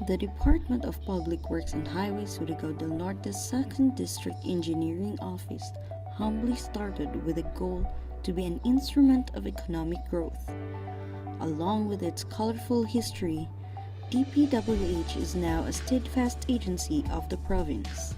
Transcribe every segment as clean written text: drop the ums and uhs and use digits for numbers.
The Department of Public Works and Highways Surigao del Norte's 2nd District Engineering Office humbly started with a goal to be an instrument of economic growth. Along with its colorful history, DPWH is now a steadfast agency of the province.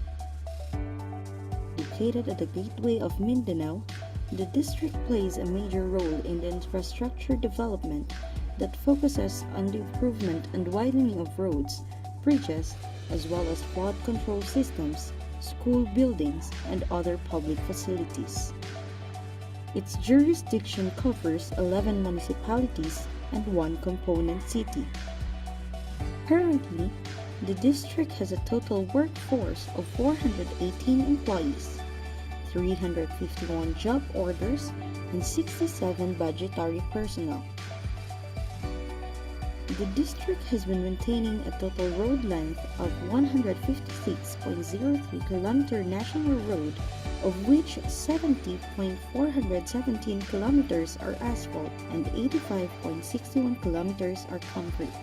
Located at the gateway of Mindanao, the district plays a major role in the infrastructure development that focuses on the improvement and widening of roads, bridges, as well as flood control systems, school buildings, and other public facilities. Its jurisdiction covers 11 municipalities and 1 component city. Currently, the district has a total workforce of 418 employees, 351 job orders, and 67 budgetary personnel. The district has been maintaining a total road length of 156.03 km national road, of which 70.417 kilometers are asphalt and 85.61 kilometers are concrete.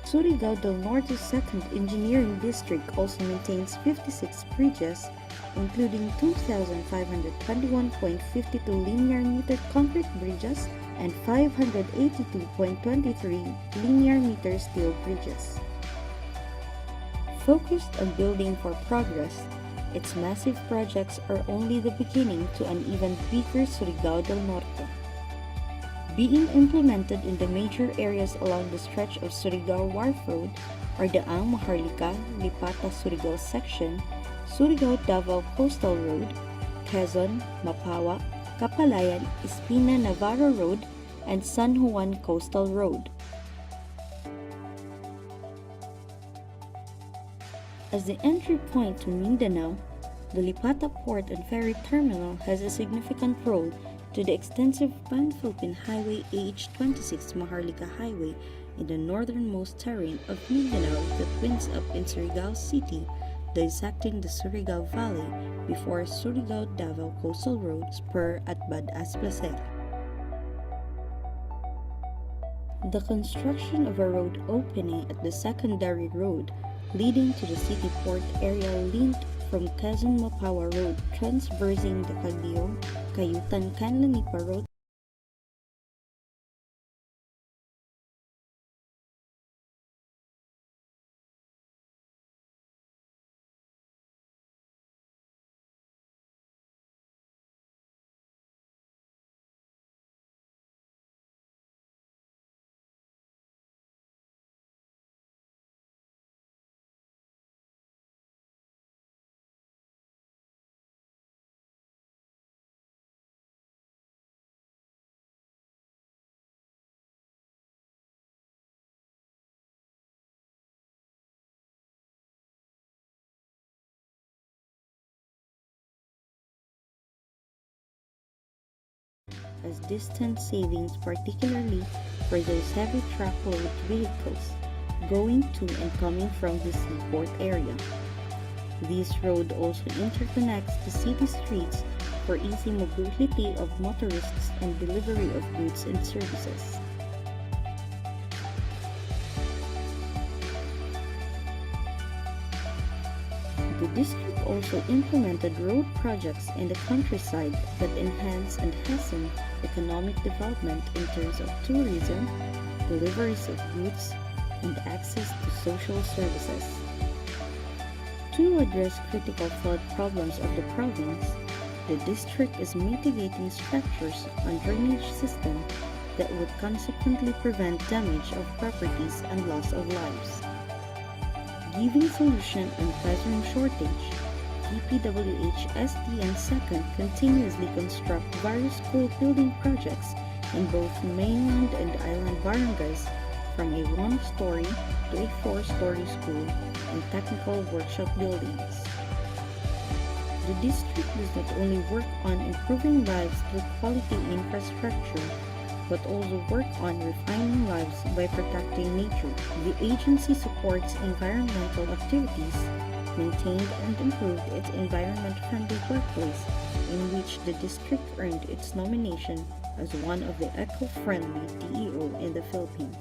Surigao del Norte's 2nd Engineering District also maintains 56 bridges, including 2,521.52 linear meter concrete bridges and 582.23 linear meter steel bridges. Focused on building for progress, its massive projects are only the beginning to an even bigger Surigao del Norte. Being implemented in the major areas along the stretch of Surigao Wharf Road are the Maharlika-Lipata-Surigao section, Surigao-Davao Coastal Road, Quezon, Mapawag, Kapalayan, Espina-Navarro Road, and San Juan Coastal Road. As the entry point to Mindanao, the Lipata Port and Ferry Terminal has a significant role to the extensive Pan-Philippine Highway AH-26 Maharlika Highway in the northernmost terrain of Mindanao that winds up in Surigao City, dissecting the Surigao Valley before Surigao-Davao Coastal Road spur at Badass Placer. The construction of a road opening at the secondary road leading to the city port area linked from Quezon-Mapawag Road transversing the Cagdiong, Cayutan-Canlanipa Road as distance savings, particularly for those heavy truckload vehicles going to and coming from the seaport area. This road also interconnects the city streets for easy mobility of motorists and delivery of goods and services. The district also implemented road projects in the countryside that enhance and hasten economic development in terms of tourism, deliveries of goods, and access to social services. To address critical flood problems of the province, the district is mitigating structures on drainage system that would consequently prevent damage of properties and loss of lives. Giving solution on classroom shortage, DPWH-SDN 2nd continuously construct various school building projects in both mainland and island barangays from a one-story to a four-story school and technical workshop buildings. The district does not only work on improving lives through quality infrastructure, but also work on refining lives by protecting nature. The agency supports environmental activities, maintained and improved its environment-friendly workplace, in which the district earned its nomination as one of the eco-friendly DEO in the Philippines.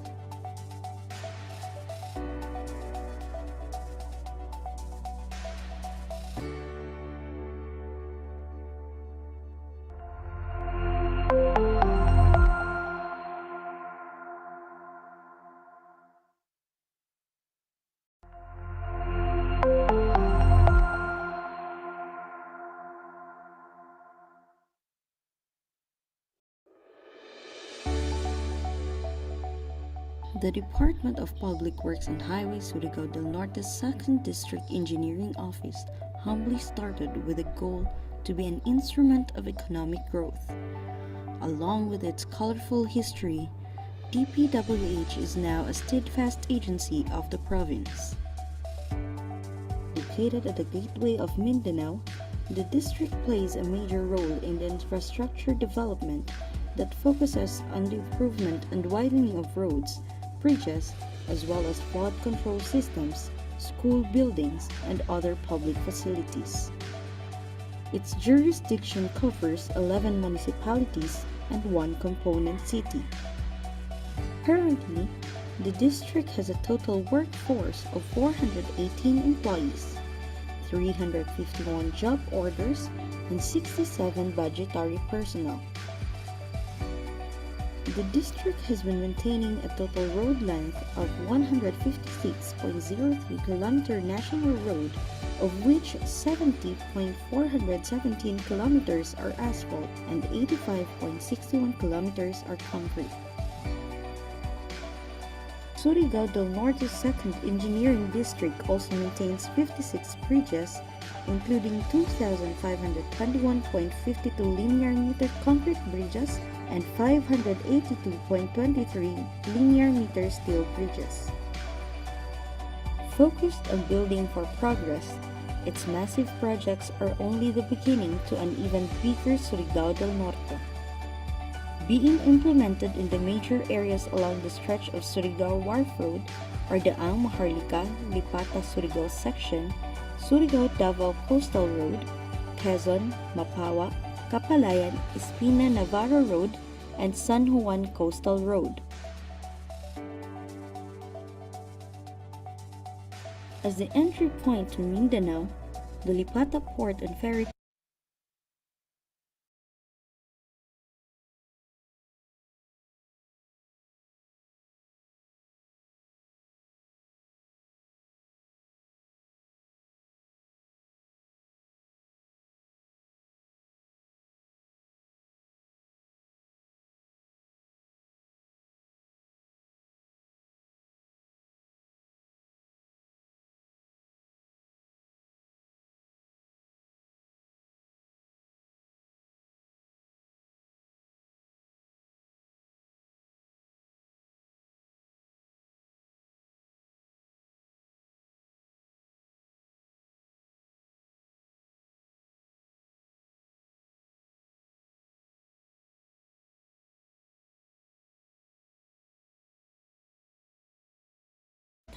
The Department of Public Works and Highways Surigao del Norte's 2nd District Engineering Office humbly started with a goal to be an instrument of economic growth. Along with its colorful history, DPWH is now a steadfast agency of the province. Located at the gateway of Mindanao, the district plays a major role in the infrastructure development that focuses on the improvement and widening of roads, bridges, as well as flood control systems, school buildings, and other public facilities. Its jurisdiction covers 11 municipalities and 1 component city. Currently, the district has a total workforce of 418 employees, 351 job orders, and 67 budgetary personnel. The district has been maintaining a total road length of 156.03 km national road, of which 70.417 kilometers are asphalt and 85.61 kilometers are concrete. Surigao del Norte's 2nd Engineering District also maintains 56 bridges, including 2,521.52 linear meter concrete bridges and 582.23 linear meter steel bridges. Focused on building for progress, its massive projects are only the beginning to an even bigger Surigao del Norte. Being implemented in the major areas along the stretch of Surigao Wharf Road are the Maharlika-Lipata-Surigao section, Surigao-Davao Coastal Road, Quezon, Mapawag, Kapalayan, Espina-Navarro Road, and San Juan Coastal Road. As the entry point to Mindanao, the Lipata Port and Ferry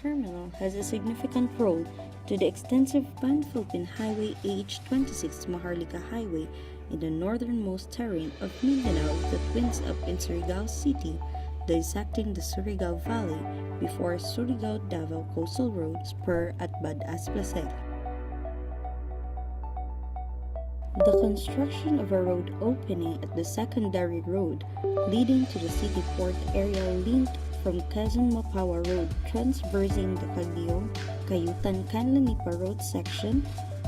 terminal has a significant role to the extensive Pan-Philippine Highway H26 Maharlika Highway in the northernmost terrain of Mindanao that winds up in Surigao City, dissecting the Surigao Valley before Surigao-Davao Coastal Road spur at Badass Placer. The construction of a road opening at the secondary road leading to the city port area linked from Quezon-Mapawag Road transversing the Cayutan-Canlanipa Road section,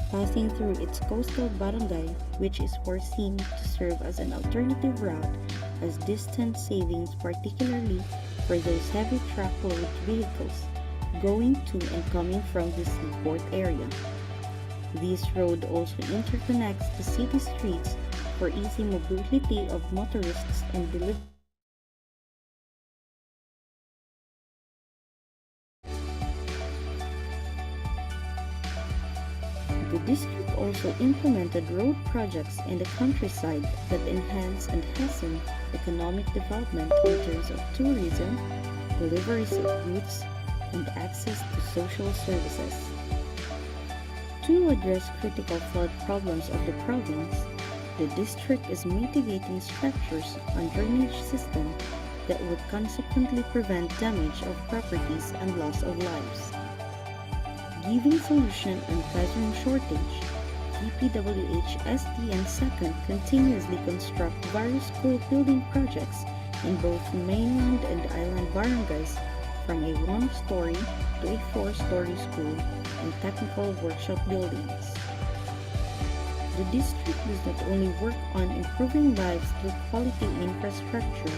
passing through its coastal barangay, which is foreseen to serve as an alternative route as distance savings, particularly for those heavy truckload vehicles going to and coming from the seaport area. This road also interconnects the city streets for easy mobility of motorists and delivery district also implemented road projects in the countryside that enhance and hasten economic development in terms of tourism, deliveries of goods, and access to social services. To address critical flood problems of the province, the district is mitigating structures on drainage system that would consequently prevent damage of properties and loss of lives. Giving solution on classroom shortage, DPWH-SDN second continuously construct various school building projects in both mainland and island barangays, from a 1-story to a 4-story school and technical workshop buildings. The district does not only work on improving lives through quality infrastructure,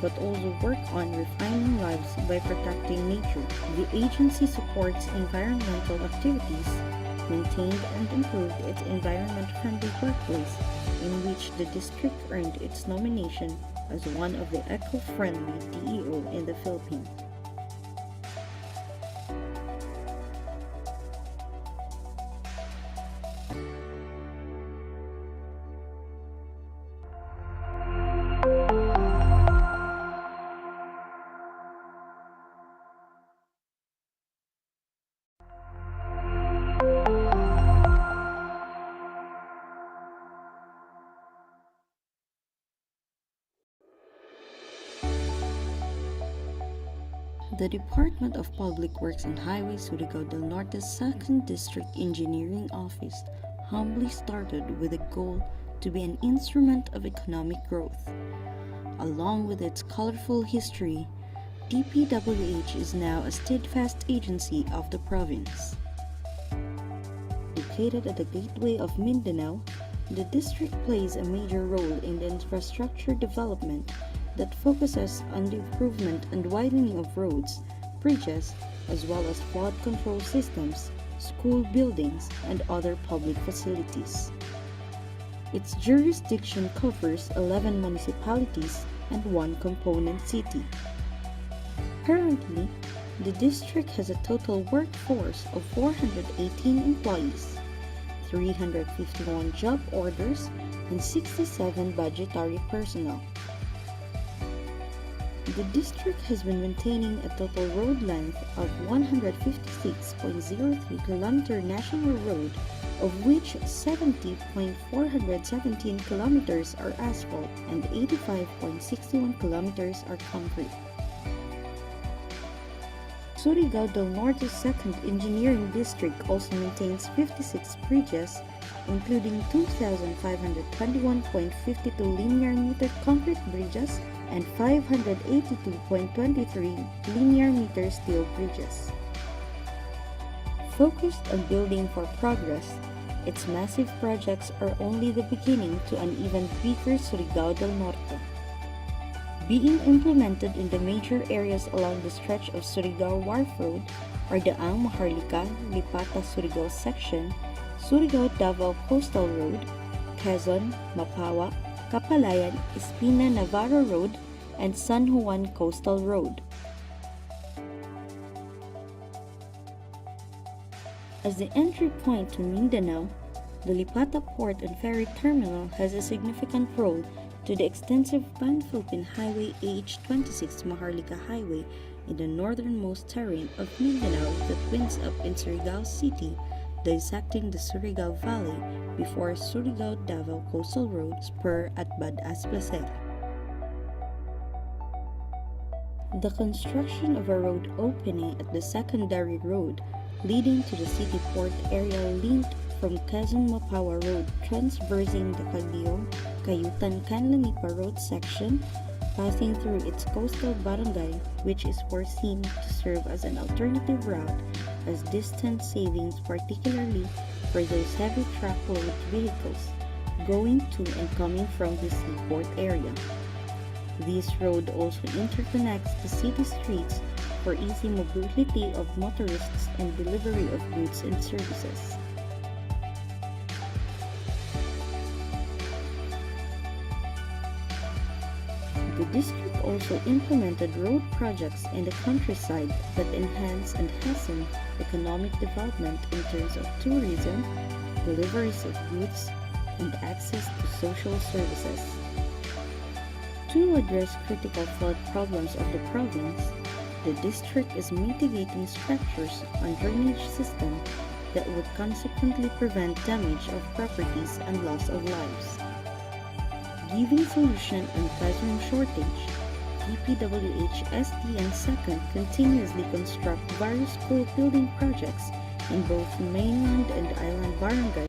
but also work on refining lives by protecting nature. The agency supports environmental activities, maintained and improved its environment-friendly workplace, in which the district earned its nomination as one of the eco-friendly DEO in the Philippines. The Department of Public Works and Highways Surigao del Norte's 2nd District Engineering Office humbly started with a goal to be an instrument of economic growth. Along with its colorful history, DPWH is now a steadfast agency of the province. Located at the gateway of Mindanao, the district plays a major role in the infrastructure development that focuses on the improvement and widening of roads, bridges, as well as flood control systems, school buildings, and other public facilities. Its jurisdiction covers 11 municipalities and 1 component city. Currently, the district has a total workforce of 418 employees, 351 job orders, and 67 budgetary personnel. The district has been maintaining a total road length of 156.03 km national road, of which 70.417 kilometers are asphalt and 85.61 kilometers are concrete. Surigao del Norte's 2nd Engineering District also maintains 56 bridges, including 2,521.52 linear meter concrete bridges and 582.23 linear meter steel bridges. Focused on building for progress, its massive projects are only the beginning to an even bigger Surigao del Norte. Being implemented in the major areas along the stretch of Surigao Wharf Road are the Maharlika-Lipata-Surigao section, Surigao-Davao Coastal Road, Quezon, Mapawak, Kapalayan, Espina-Navarro Road, and San Juan Coastal Road. As the entry point to Mindanao, the Lipata Port and Ferry Terminal has a significant role to the extensive Pan-Philippine Highway H26 Maharlika Highway in the northernmost terrain of Mindanao that winds up in Surigao City, dissecting the Surigao Valley before Surigao-Davao Coastal Road spur at Bad-As-Placer. The construction of a road opening at the secondary road leading to the city port area linked from Quezon-Mapawak Road transversing the Cayutan-Canlanipa Road section, passing through its coastal barangay, which is foreseen to serve as an alternative route as distance savings, particularly for those heavy truckload vehicles going to and coming from the seaport area. This road also interconnects the city streets for easy mobility of motorists and delivery of goods and services. The district also implemented road projects in the countryside that enhance and hasten economic development in terms of tourism, deliveries of goods, and access to social services. To address critical flood problems of the province, the district is mitigating structures on drainage system that would consequently prevent damage of properties and loss of lives. Giving solution on classroom shortage, DPWH-SDN second continuously construct various school building projects in both mainland and island barangays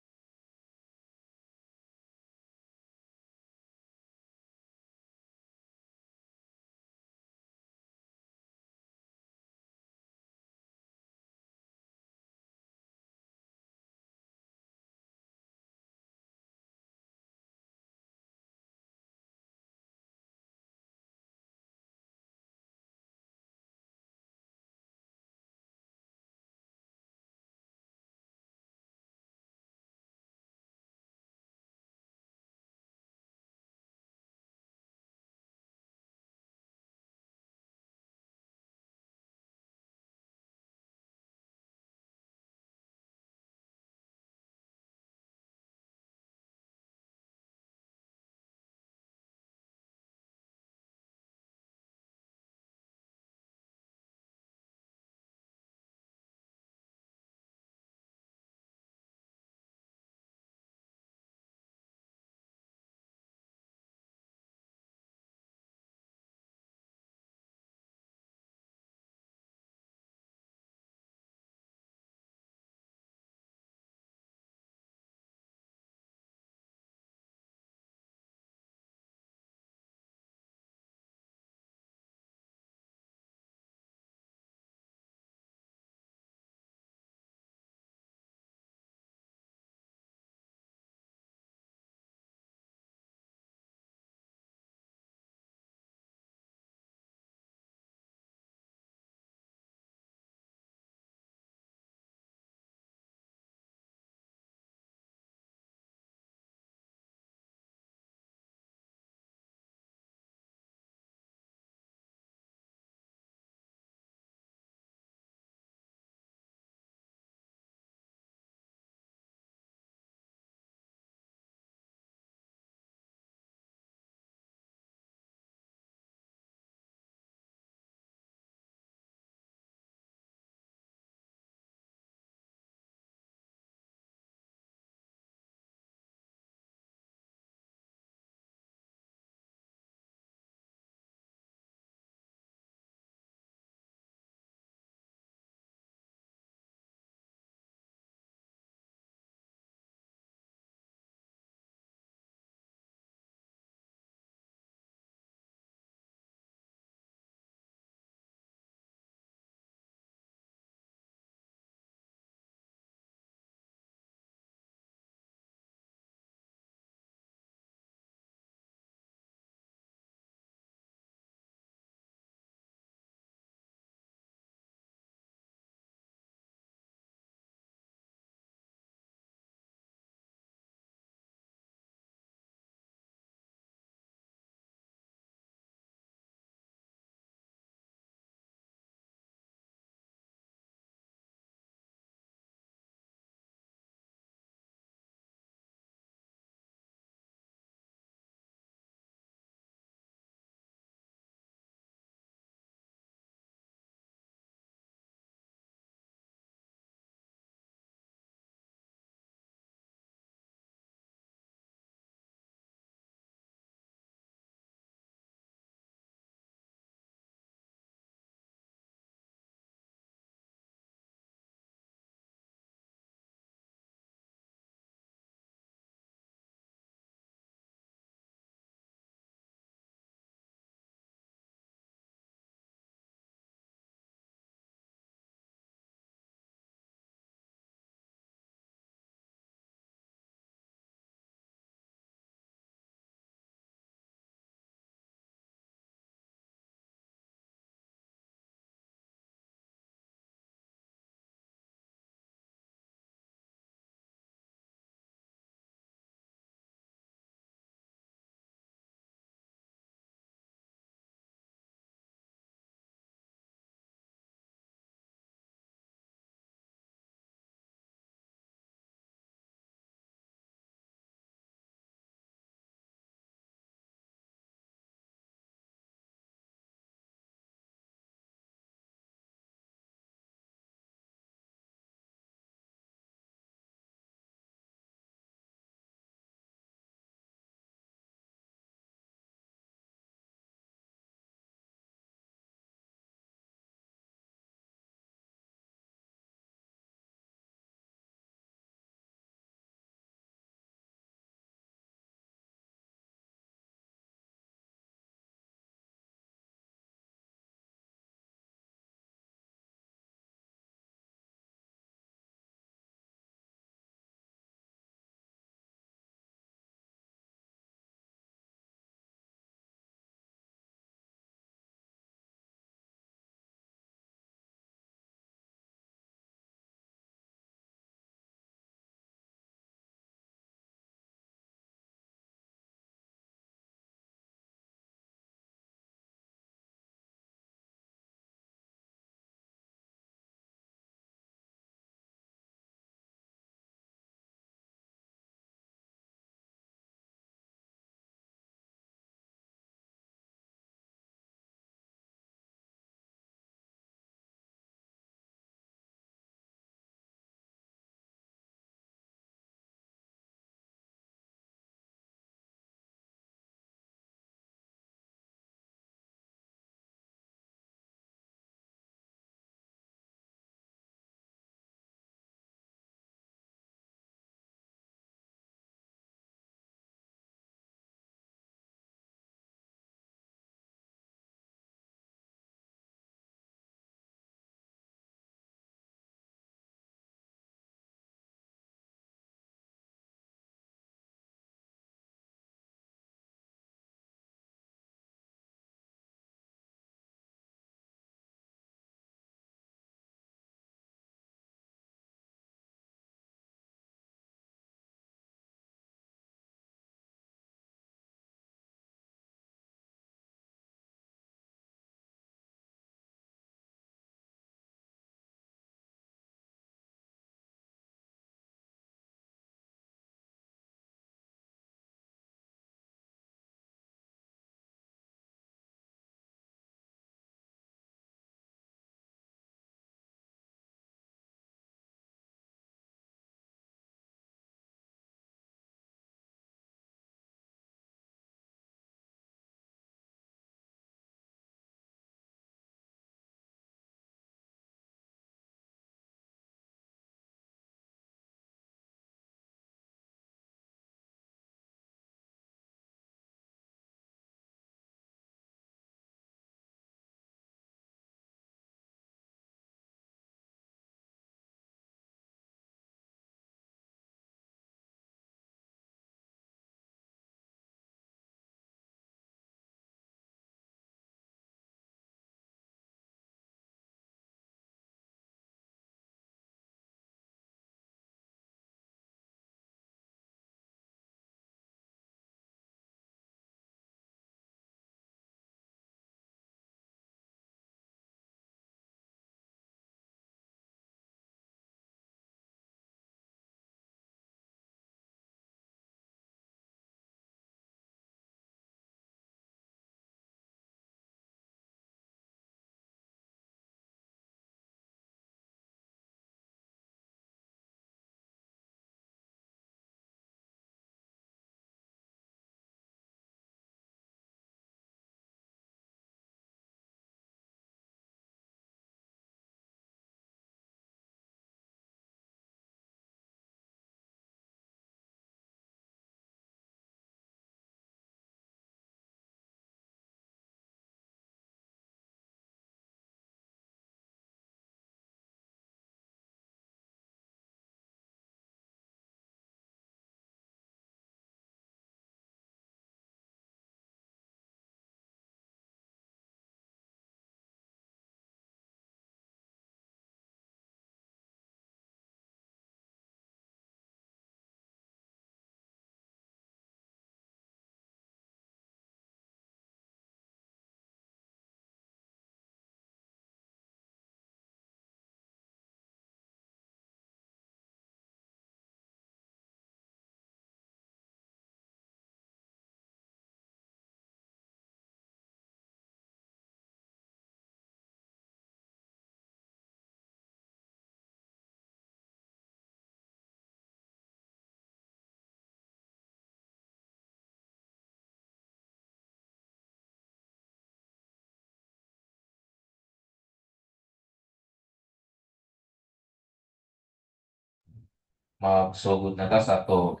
magsugod na ta sa ato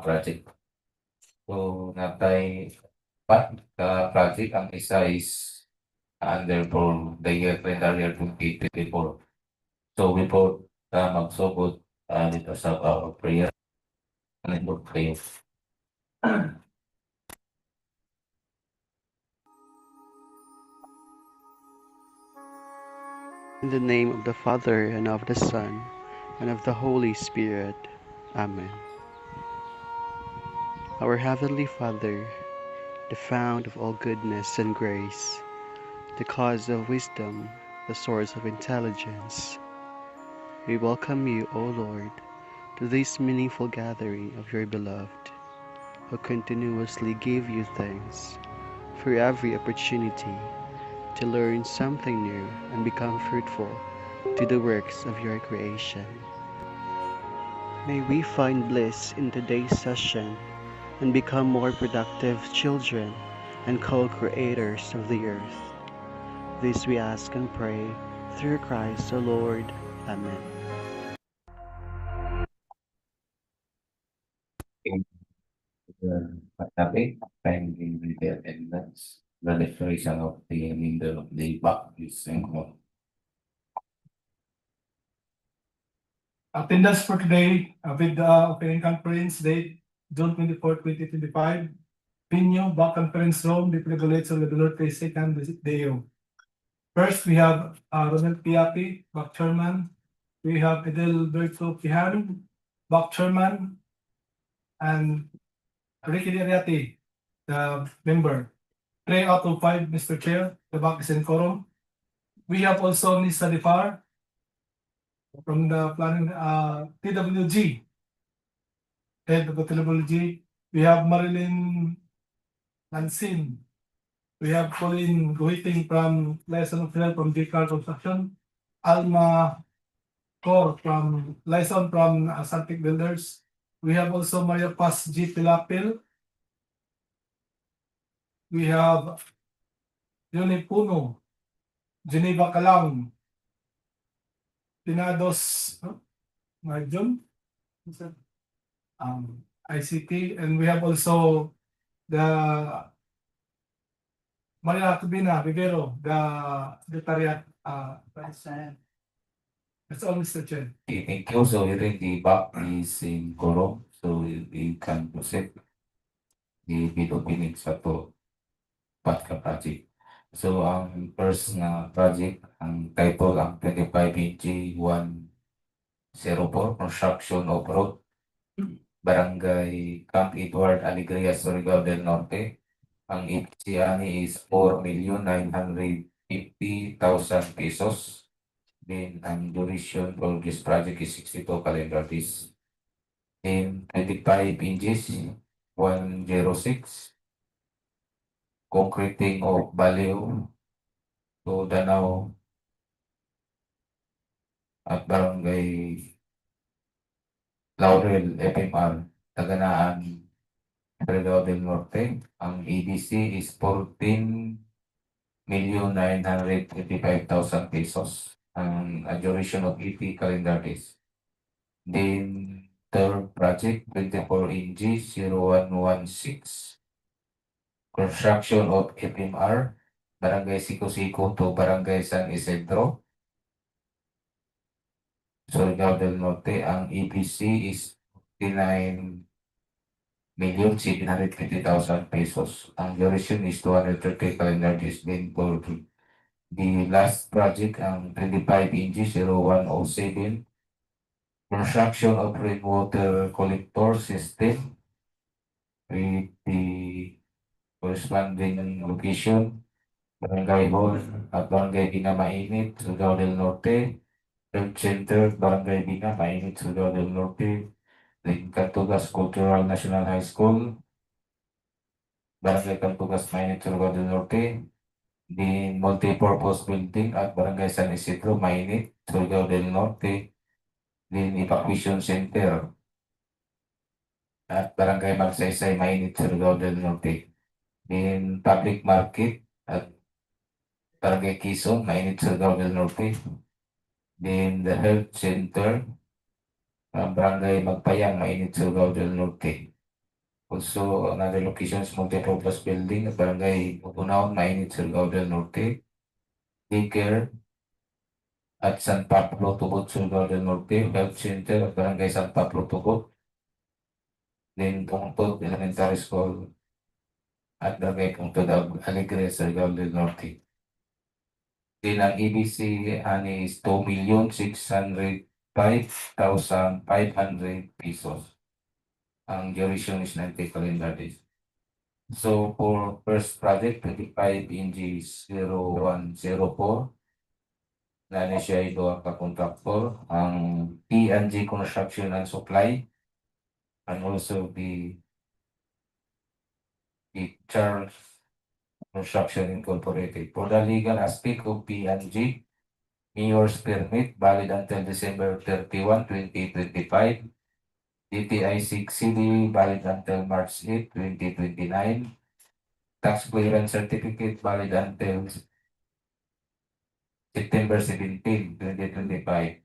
project. So, natay pat ka project. Ang isa is under for the year calendar year 2024. So, before magsugod dito sa prayer, ano kayo? In the name of the Father, and of the Son, and of the Holy Spirit. Amen. Our Heavenly Father, the fount of all goodness and grace, the cause of wisdom, the source of intelligence, we welcome you, O Lord, to this meaningful gathering of your beloved, who continuously give you thanks for every opportunity to learn something new and become fruitful to the works of your creation. May we find bliss in today's session and become more productive children and co-creators of the earth. This we ask and pray through Christ our Lord. Amen. Topic, finding the attendance, the declaration of the remainder of the back is Attendance for today with the opening conference date June 24, 2025. Venue, back conference room, DPWH-SDN second DEO. First, we have Ronald Piapi, back chairman. We have Edelberto Pihan, back chairman, and Ricky Diriati, the member. 3 out of 5, Mr. Chair, the back is in quorum. We have also Ms. Salifar from the planning TWG, head of the TWG. We have Marilyn Lansin. We have Colin Guiting from Liaison Officer from DAYCARE Construction. Alma Cor from Liaison from Santic Builders. We have also Maria Paz G. Pilapil. We have Yoni Puno, Geneva Kalang, Pinados, Marjon, ICT, and we have also the Maria Tubina Rivero, the Secretariat. That's all, Mr. Chair. Okay, thank you. So hearing the back is in quorum, so we can proceed the bid opening sa to ka project. So ang first na project, ang title ang 25 104 construction of road Barangay Camp EDUARD ALEGRIA Surigao del Norte. Ang EPC ani is 4,950,000 pesos. Then ang duration for this project is 62 calendar days. In 25 inches, 106. Concreting of BALIW-DANAO at Barangay LAUREL FMR, TAGANA-AN, Surigao del Norte. Ang EDC is 14,925,000 pesos. Ang duration of 80 calendar days. Then, third project, 24 inches, 0116. Construction of FMR, Barangay SICO-SICO to Barangay San Isidro, Surigao del Norte. Ang EPC is 59,750,000 pesos. Ang duration is 230 calendar days. Then for the last project, ang 25 inches, 0107, construction of rainwater collector system with the corresponding location, Barangay Hall at Barangay BINGA MAINIT, Surigao del Norte, Health Center, Barangay BINGA MAINIT, Surigao del Norte, then CANTUGAS Cultural National High School, Barangay CANTUGAS MAINIT, Surigao del Norte, then Multipurpose Building at Barangay San Isidro, MAINIT, Surigao del Norte, then Evacuation Center at Barangay MAGSAYSAY, MAINIT, Surigao del Norte, then Public Market at Barangay QUEZON, MAINIT, Surigao del Norte. Then the health center Barangay MAGPAYANG, MAINIT, Surigao del Norte. Also, another location is multipurpose building at Barangay BOBONAON, MAINIT, Surigao del Norte. DAYCARE at San Pablo, TUBOD, Surigao del Norte. Health Center at Barangay San Pablo, TUBOD. Then PONGTUD Elementary School at Barangay PONGTUD, ALEGRIA, Surigao del Norte. Then ang EBC is 2,605,500 pesos. Ang duration is 90 calendar days. So for first project, 25 NG 0104, na siya ito ang contractor, ang P&G Construction and Supply, and also the Charles Construction Incorporated. For the legal aspect of P&G, Mayor's permit valid until December 31, 2025. DTI 6CD valid until March 8, 2029. Tax clearance certificate valid until September 17, 2025.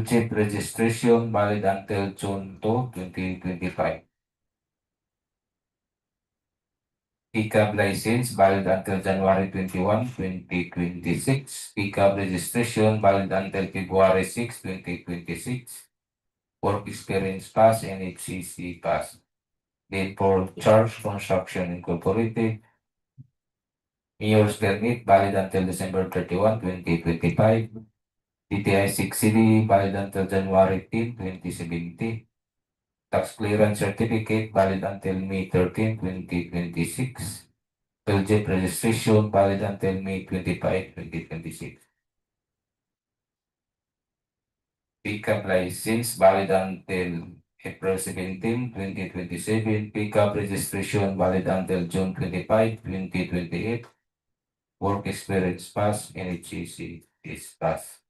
Chip registration valid until June 2, 2025. PCAB license valid until January 21, 2026. PCAB registration valid until February 6, 2026. Work experience pass and HCC pass. Then for Charles Construction Incorporated, Mayor's permit valid until December 31, 2025. DTI 6CD valid until January 10, 2070. Tax clearance certificate valid until May 13, 2026. Chip registration valid until May 25, 2026. Pickup license valid until April 17, 2027. Pickup registration valid until June 25, 2028. Work experience pass, NHCC is pass.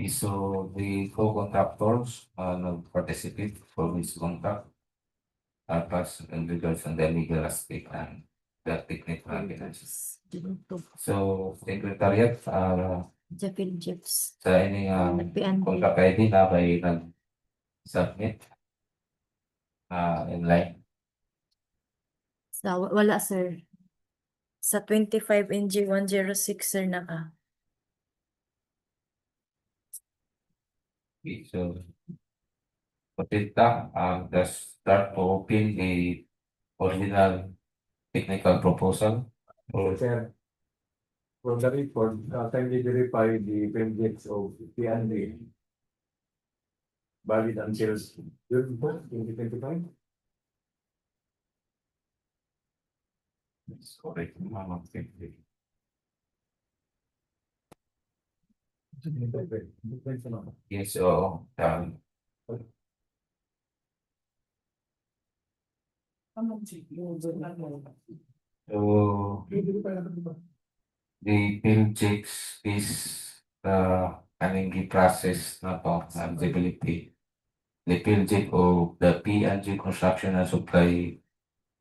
So the co-contractors participate for this contract pass in regards on the legal aspect and the technical analysis. So, Secretariat, Japil Jeps. sa inyong contract ID na kayo nag-submit in line. Wala, sir. Sa 25 NG 106, sir, naka. Okay, so, patita, just start to open the original technical proposal. Sir, from the report, kindly verify the benefits of P&D valid until June 2025. That's correct. Yes, so, so the field checks is process na po, eligibility. The field check of the P&G Construction and Supply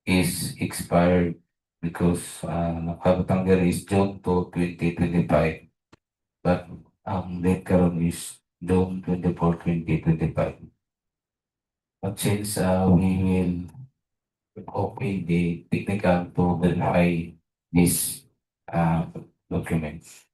is expired because nakabutang there is June 2, 2025. But date karon is June 24, 2025. But since we will open the technical to verify this documents.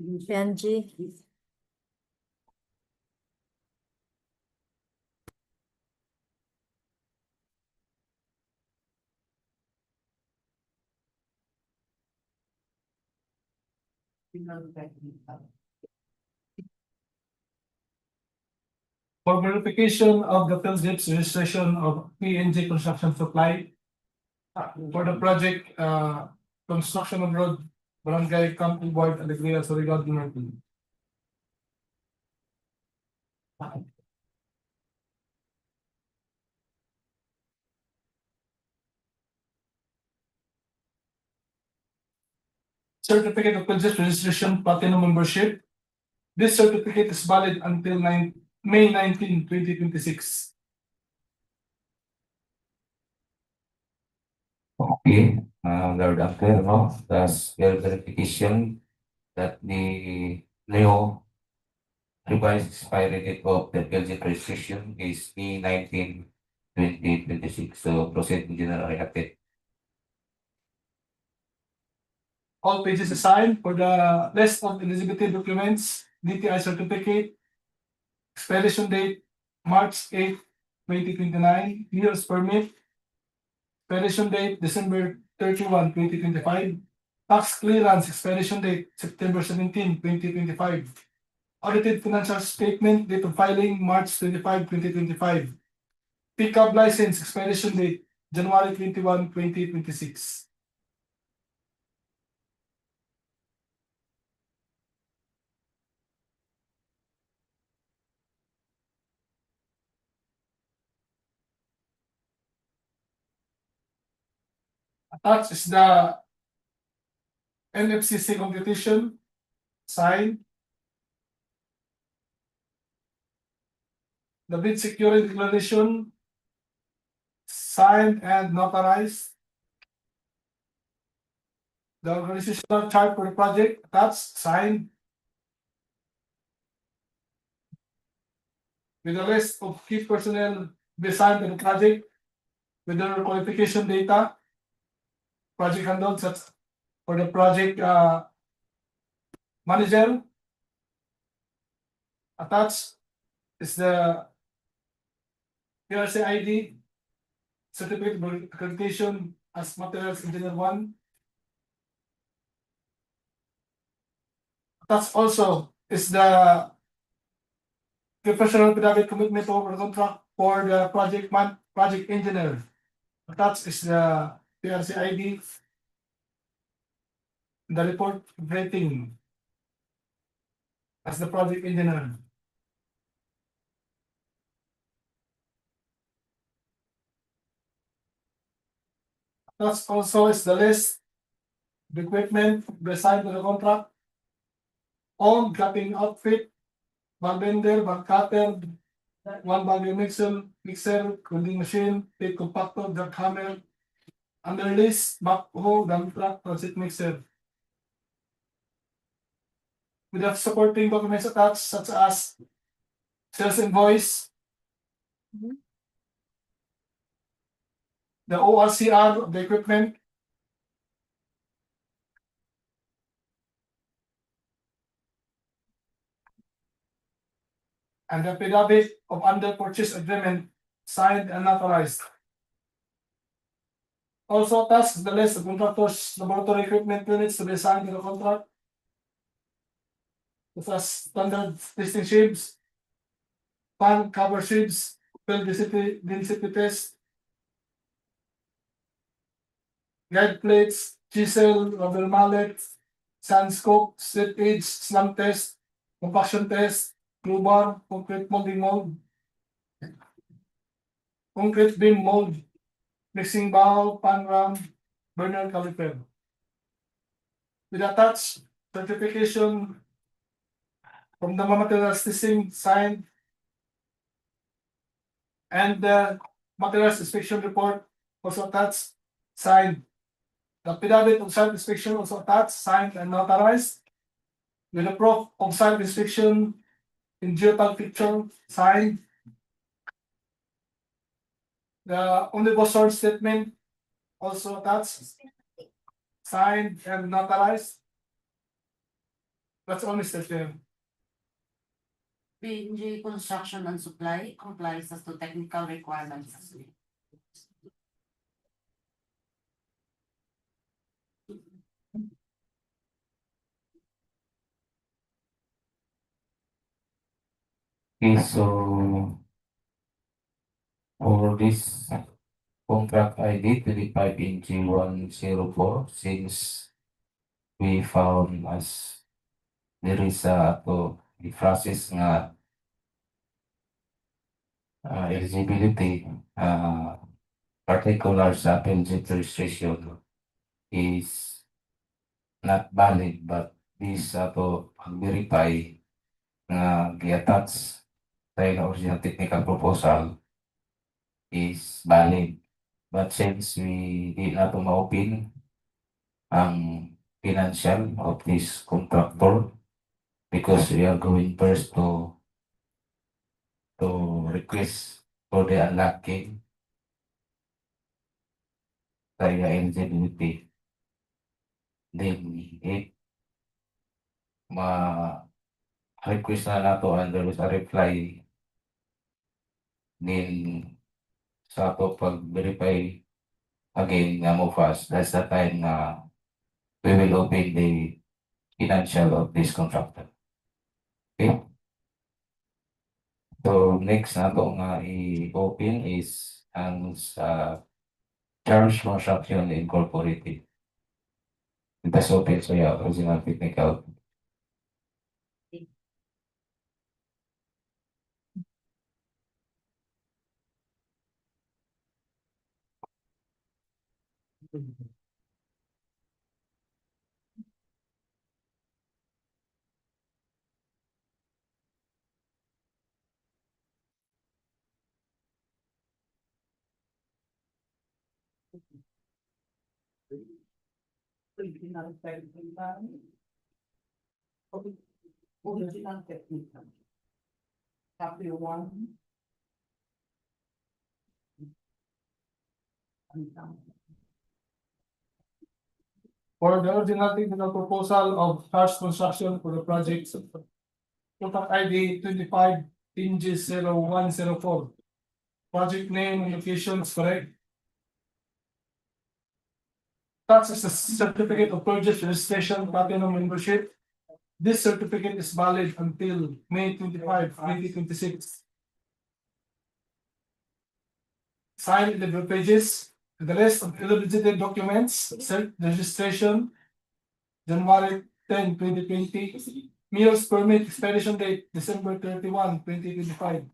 PNG. For verification of the PhilGIP's registration of P&G Construction Supply for the project construction of road Barangay Camp EDUARD Alegria Surigao del Norte. Certificate of Purchase Registration Platinum Membership. This certificate is valid until May 19, 2026. Okay, Lord Unclear, no? Thus, your verification that the NEO revised expiry date of the PLG registration is May 19, 2026. So proceed, Engineer Ariate. All pages assigned for the list of eligibility documents, DTI certificate, expiration date March 8, 2029, years permit, expiration date December 31, 2025, tax clearance expiration date September 17, 2025, audited financial statement date of filing March 25, 2025, pickup license expiration date January 21, 2026. Attached is the NFCC computation signed, the bid security declaration signed and notarized, the organizational chart for the project attached, signed, with a list of key personnel assigned to the project, with their qualification data, project handles for the project manager. Attached is the PRC ID, certificate of accreditation as materials engineer 1. Attached also is the professional affidavit commitment over contract for the project engineer. Attached is the PRC ID, the report rating as the project engineer. Attached also is the list, the equipment assigned to the contract, all cutting outfit, bag bender, bag cutter, one bag mixer, cooling machine, tape compactor, jackhammer, underlace, backhoe, dump truck, transit mixer. With the supporting documents attached such as sales invoice, the ORCR of the equipment, and the affidavit of under purchase agreement signed and authorized. Also attached is the list of contractors' laboratory equipment units to be assigned to the contract, such as standard testing sheets, pan cover sheets, field density test, guide plates, chisel, rubber mallet, sand scope, strip edge, slam test, compaction test, glue bar, concrete molding mold, concrete beam mold, mixing bowl, pan ram, burner caliper. With attached certification from the materials testing signed and the materials inspection report also attached, signed. The affidavit of site inspection also attached, signed and notarized. With the proof of site inspection in geotag picture, signed. The omnibus source statement also attached, signed and notarized. That's all, Mr. Chair. BNG Construction and Supply complies as to technical requirements. Okay, so for this contract ID 35NG104, since we found as there is the process nga eligibility particular sa PLG registration is not valid, but this ato pag-verify nga gi-attach sa original technical proposal is valid. But since we di na to ma-open ang financial of this contractor because we are going first to request for the unlocking sa eligibility. Then it ma-request na nato and there is a reply then sa ato pag-verify again nga mo fast, that's the time na we will open the financial of this contractor. Okay? So next na ito nga i-open is ang sa Charles Construction Incorporated. Let's open so yeah, original technical. Original technical. Original technical. Copy one. For the original technical proposal of Charles Construction for the project, contract ID 25 0104. Project name and location is correct. Tax is a certificate of purchase registration platinum membership. This certificate is valid until May 25, 2026. Signed in the pages. The list of eligible documents, registration, January 10, 2020. Meals permit expiration date, December 31, 2025.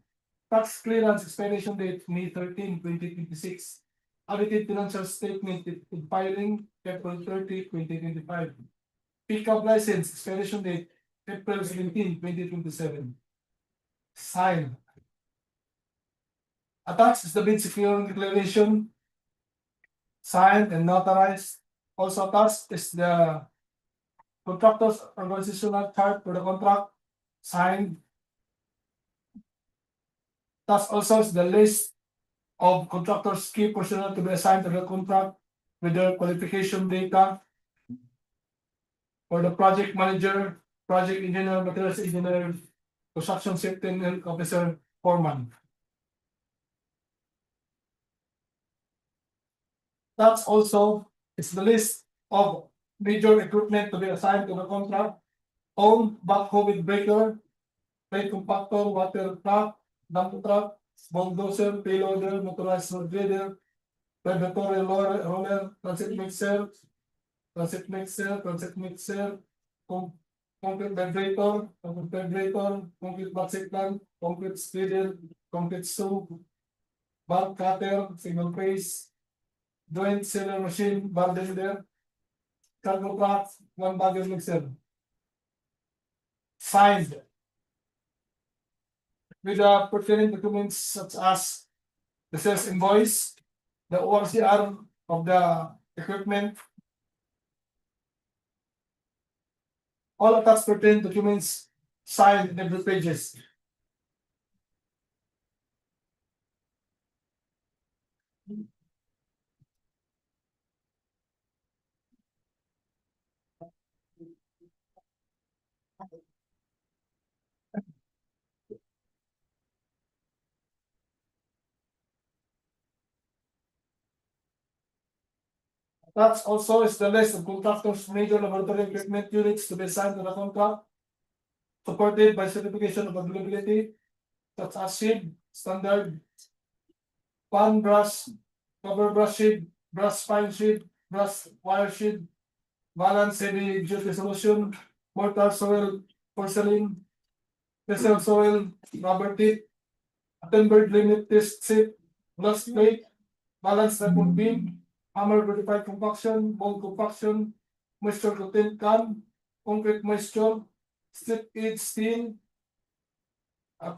Tax clearance expiration date, May 13, 2026. Audited financial statement expiring April 30, 2025. Pickup license expiration date, April 17, 2027. Signed. Attached is the bid securing declaration. Signed and notarized. Also attached is the contractor's organizational chart for the contract. Signed. Attached also is the list of contractors' key personnel to be assigned to the contract with their qualification data for the project manager, project engineer, materials engineer, construction safety and health officer, foreman. That's also is the list of major equipment to be assigned to the contract. Own backhoe with breaker, plate compactor, water truck, dump truck, bulldozer, payloader, motorized road grader, preparatory roller, transit mixer, concrete vibrator, concrete backseat plant, concrete spreader, concrete stove, bulk cutter, single phase, joint sealer machine, bar bender, cargo truck, one bagger mixer. Signed with the pertinent documents such as the sales invoice, the ORCR of the equipment, all attached pertinent documents signed in every pages. That also is the list of contractors' major laboratory equipment units to be assigned to the contract, supported by certification of availability, such as SID, standard, pan brush, cover brush sheet, brush spine sheet, brush wire sheet, balance heavy duty solution, mortar soil, porcelain, vessel soil, rubber tip, timbered limit test sheet, glass plate, balance record beam, hammer verified compaction, bolt compaction, moisture content can, concrete moisture, strip edge steel,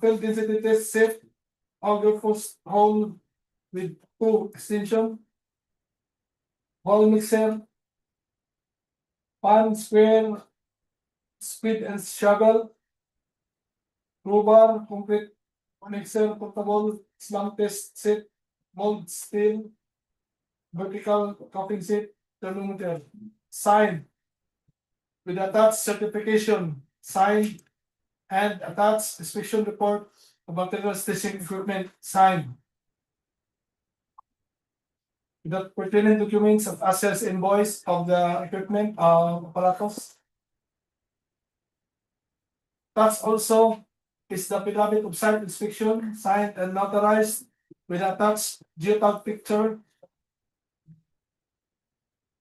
fill density test safe, auger post hole with 2 extension, hole mixer, pan square, speed and shovel, crowbar, concrete mixer, portable, slam test set, mold steel, vertical cupping set, thermometer, signed with attached certification, signed and attached inspection report of materials testing equipment, signed. The pertinent documents of access invoice of the equipment, apparatus. That's also is the affidavit of site inspection, signed and notarized with attached geotag picture.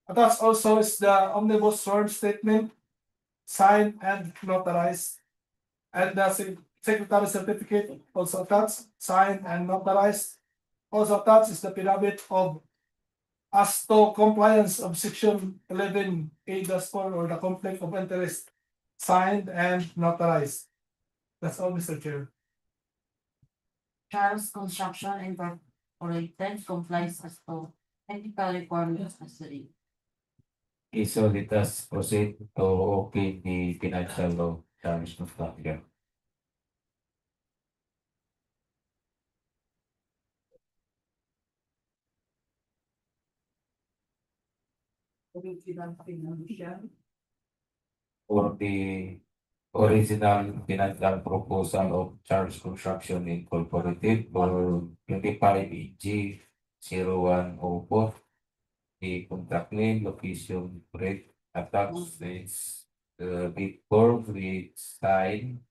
Attached also is the omnibus sworn statement, signed and notarized. And the secretary certificate also attached, signed and notarized. Also attached is the affidavit of as to compliance of section 11A-4 or the conflict of interest, signed and notarized. That's all, Mr. Chair. Charles Construction Incorporated complies as to technical requirements as the Okay, so let us proceed to open the financial law Charles Construction. For the original financial proposal of Charles Construction Incorporated for 25 EG 0104, the contract name, location, rate, attached is bid form with sign,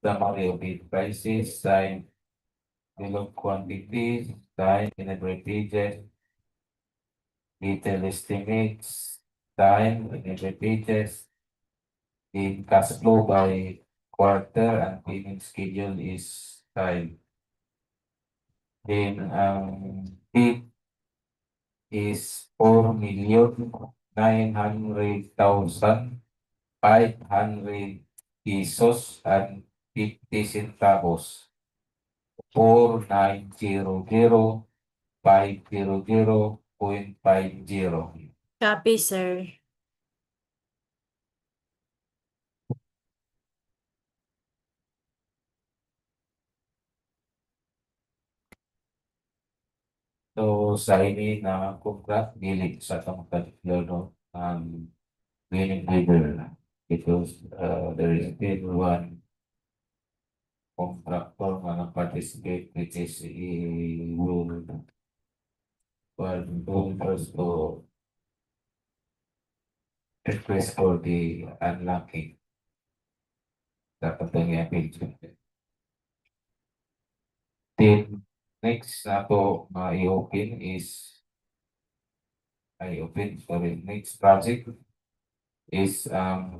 summary of bid prices, sign, bill of quantities, sign in every pages, detail estimates, sign in every pages, the cash flow by quarter and payment schedule is signed. Then bid is 4,900,500 pesos and 50 centavos. 4,900,500.50. Copy, sir. So sa ini na contract dili sa tangkad no winning bidder because there is still one contractor na participate which is will first to request for the unlocking dapat ang i-appeal. Then next na to i-open is sorry, next project is 25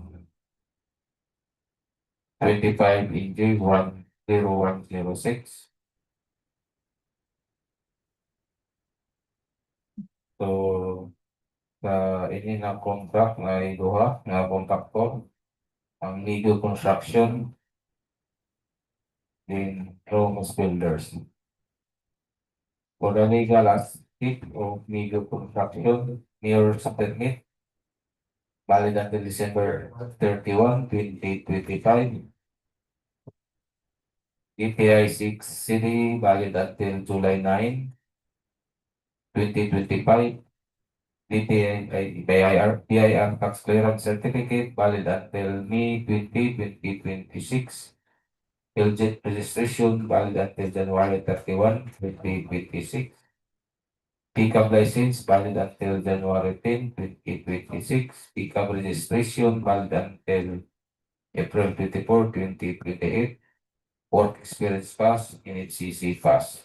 NJ 10106. So ini na contract na iduha na contractor ang Migo Construction then Ramos Builders. For the legal aspect of Migo Construction, mayor's permit valid until December 31, 2025. DPI 6 City valid until July 9, 2025. BIR tax clearance certificate valid until May 20, 2026. LJET registration valid until January 31, 2026. Pickup license valid until January 10, 2026. Pickup registration valid until April 24, 2028. Work experience pass, NHCC pass.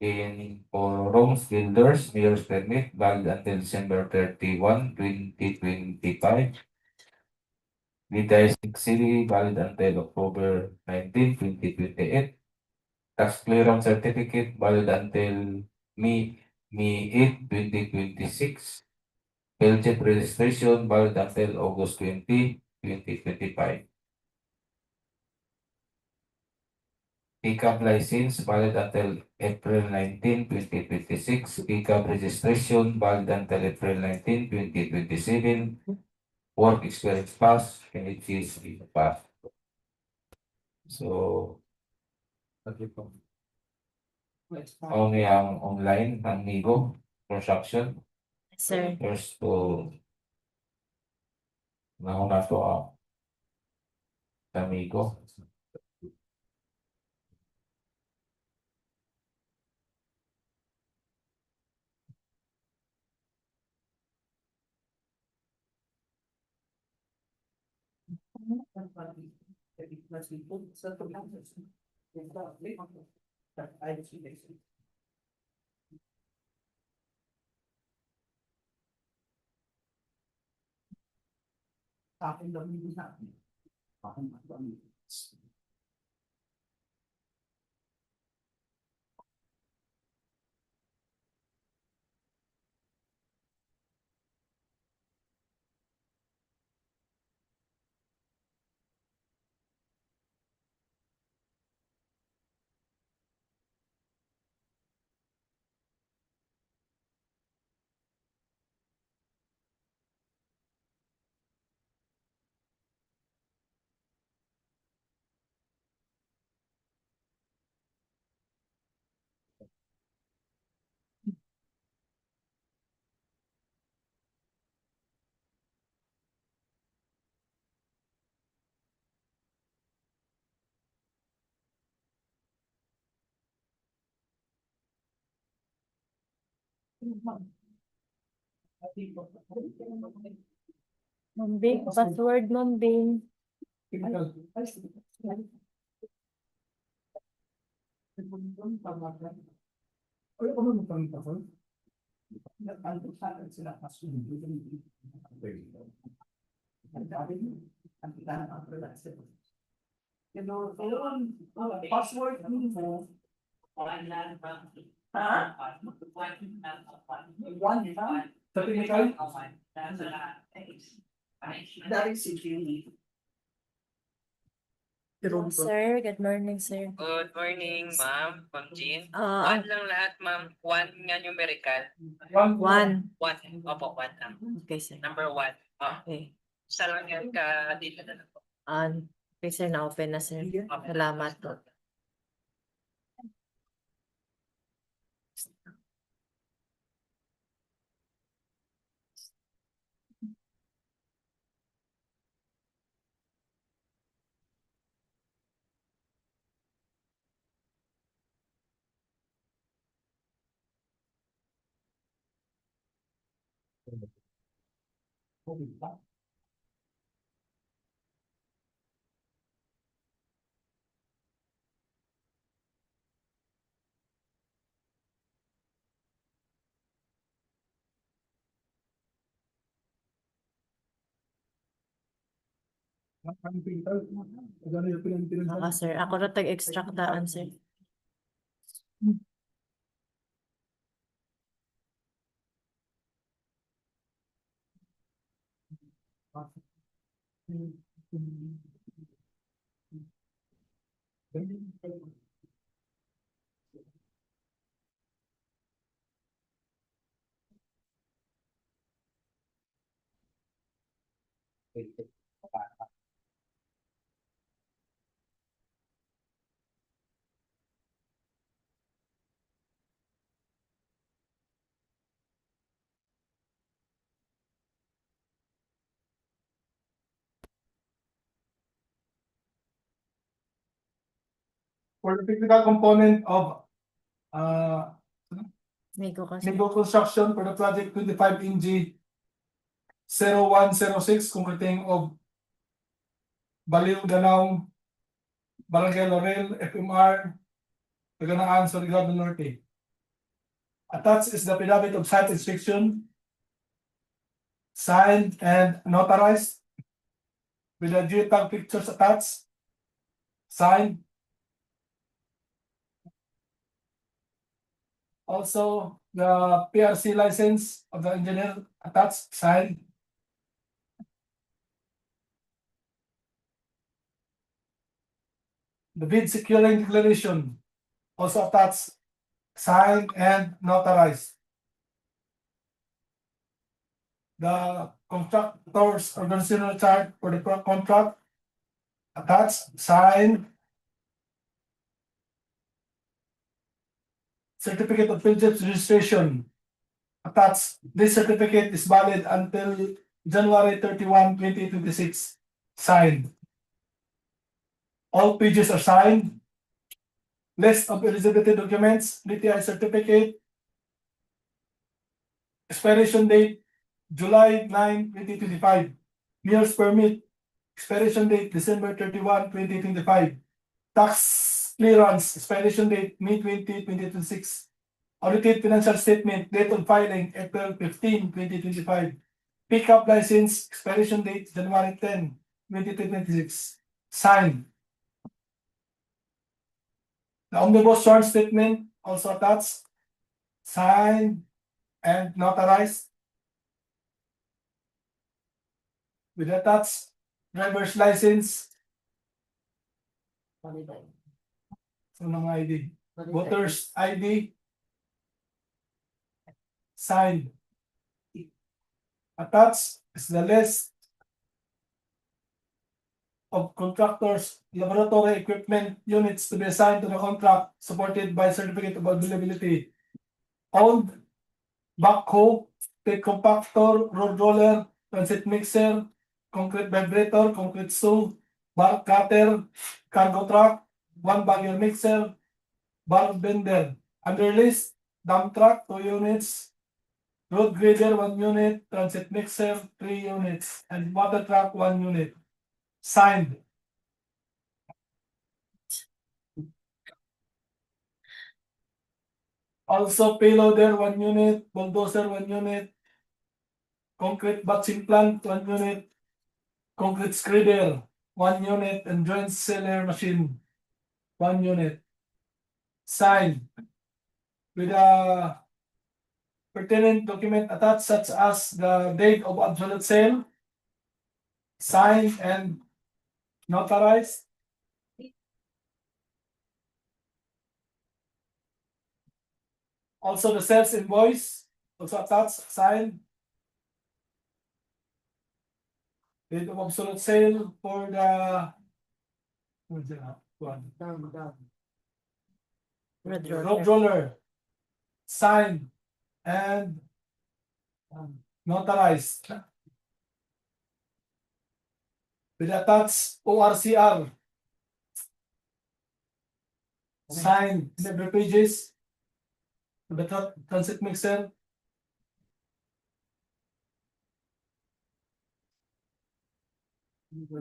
For Rome's Builders, mayor's permit valid until December 31, 2025. Vitay City valid until October 19, 2028. Tax clearance certificate valid until May May 8, 2026. Spellcheck registration valid until August 20, 2025. Pickup license valid until April 19, 2026. Pickup registration valid until April 19, 2027. Work experience pass and HSC pass. So, only ang online ng Migo construction. Sir, First to nauna to sa Migo. Mambing, password Mambing. Password mo. Sa technical? Sir, good morning, sir. Good morning, ma'am. Ma'am Jean. Ah, One lang lahat, ma'am. One nga numerical. one. One. Opo, one lang. Okay, sir. Number one. Oh, Okay. isa lang yan ka dito na lang po. Okay, sir, na-open na, sir. Salamat po. Sir. Ako na tag-extract daan, sir. For the technical component of Nico kasi. Nigo construction for the project 25 NG 0106 consisting of BALIW-DANAO, Barangay LAUREL, FMR, TAGANA-AN, Surigao del Norte. Attached is the affidavit of site inspection, signed and notarized with the geotag pictures attached, signed. Also, the PRC license of the engineer attached, signed. The bid securing declaration also attached, signed and notarized. The contractor's organizational chart for the contract attached, signed. Certificate of Purchase registration attached. This certificate is valid until January 31, 2026. Signed. All pages are signed. List of eligibility documents, DTI certificate, expiration date July 9, 2025. Meals permit, expiration date December 31, 2025. Tax clearance, expiration date May 20, 2026. Audited financial statement, date of filing April 15, 2025. Pickup license, expiration date January 10, 2026. Signed. The omnibus short statement also attached, signed and notarized. With attached driver's license, so ng ID, voter's ID, signed. Attached is the list of contractors, laboratory equipment units to be assigned to the contract, supported by certificate of availability. Owned backhoe, tape compactor, road roller, transit mixer, concrete vibrator, concrete saw, bar cutter, cargo truck, one bagger mixer, bar bender. Under list, dump truck 2 units, road grader 1 unit, transit mixer 3 units, and water truck 1 unit. Signed. Also payloader 1 unit, bulldozer 1 unit, concrete batching plant 1 unit, concrete spreader 1 unit, and joint seller machine 1 unit. Signed. With a pertinent document attached such as the date of absolute sale, signed and notarized. Also the sales invoice, also attached, signed. Date of absolute sale for the one. Road roller, signed and notarized. With attached ORCR, signed in every pages. The transit mixer.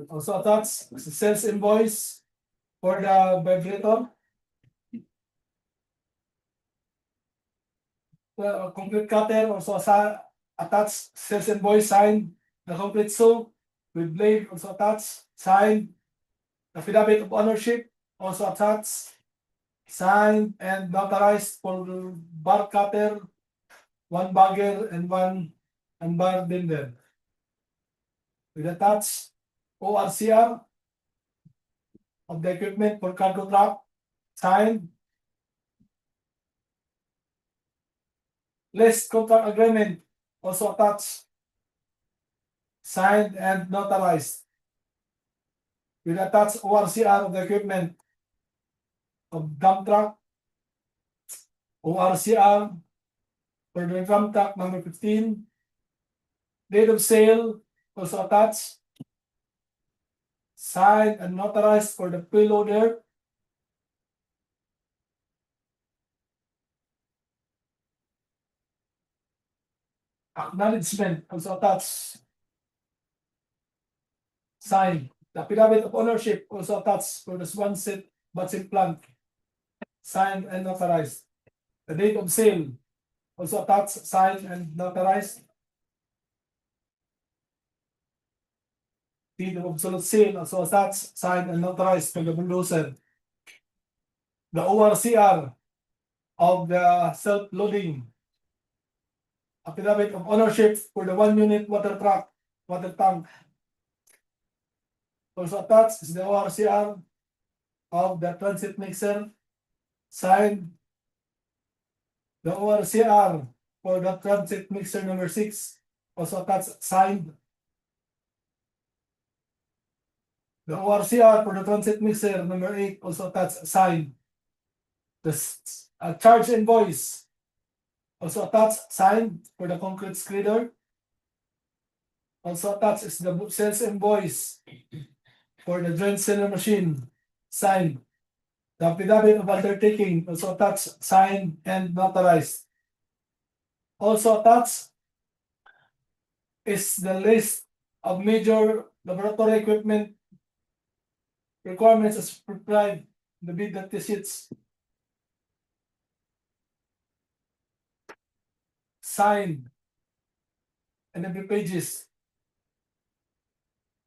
Also attached sales invoice for the vibrator. The concrete cutter also attached sales invoice, signed. The concrete saw with blade also attached, signed. The affidavit of ownership also attached, signed and notarized for bar cutter, 1 bagger and 1 bar bender. With attached ORCR of the equipment for cargo truck, signed. List contract agreement also attached, signed and notarized. With attached ORCR of the equipment of dump truck, ORCR for the dump truck number 15. Date of sale also attached, signed and notarized for the payloader. Acknowledgement also attached, signed. The affidavit of ownership also attached for the Swansea batching plant, signed and notarized. The date of sale also attached, signed and notarized. Deed of absolute sale also attached, signed and notarized for the bulldozer. The ORCR of the self-loading affidavit of ownership for the 1 unit water truck, water tank. Also attached is the ORCR of the transit mixer, signed the ORCR for the transit mixer number 6, also attached, signed. The ORCR for the transit mixer number 8, also attached, signed. The charge invoice, also attached, signed for the concrete spreader. Also attached is the sales invoice for the drain sealer machine, signed. The affidavit of undertaking, also attached, signed, and notarized. Also attached is the list of major laboratory equipment requirements as prescribed in the bid sheets, signed, and every pages.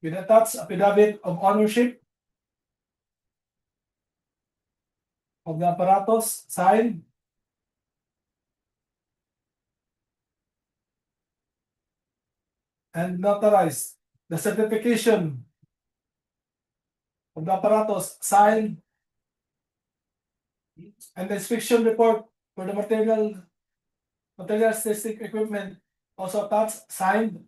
With attached affidavit of ownership of the apparatus, signed. And notarized. The certification of the apparatus, signed. And the inspection report for the materials testing equipment, also attached, signed.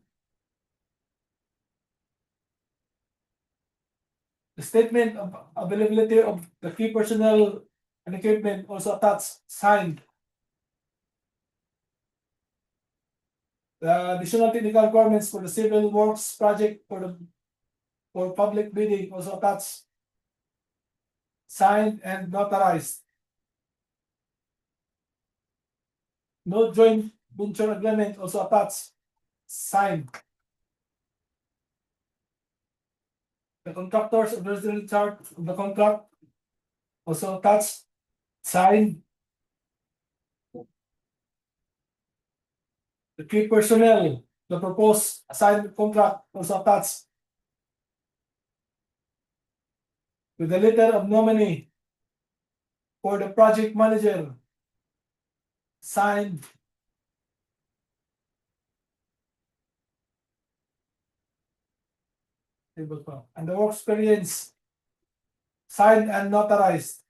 The statement of availability of the key personnel and equipment, also attached, signed. The additional technical requirements for the civil works project for public bidding, also attached, signed, and notarized. No joint venture agreement, also attached, signed. The contractors original chart of the contract, also attached, signed. The key personnel, the proposed assigned contract, also attached. With the letter of nominee for the project manager, signed. And the work experience, signed and notarized.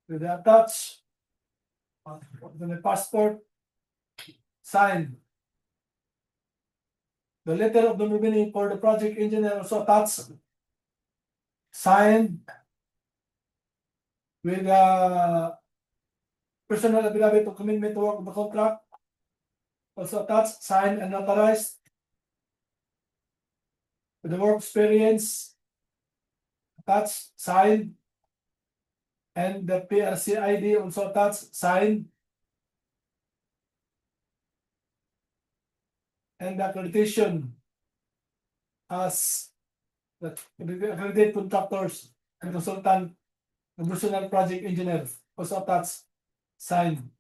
With the attached the passport, signed. The letter of the nominee for the project engineer, also attached, signed. With the personal affidavit of commitment to work of the contract, also attached, signed, and notarized. With the work experience, attached, signed. And the PRC ID, also attached, signed. And the accreditation as the accredited contractors and consultant, professional project engineer, also attached, signed.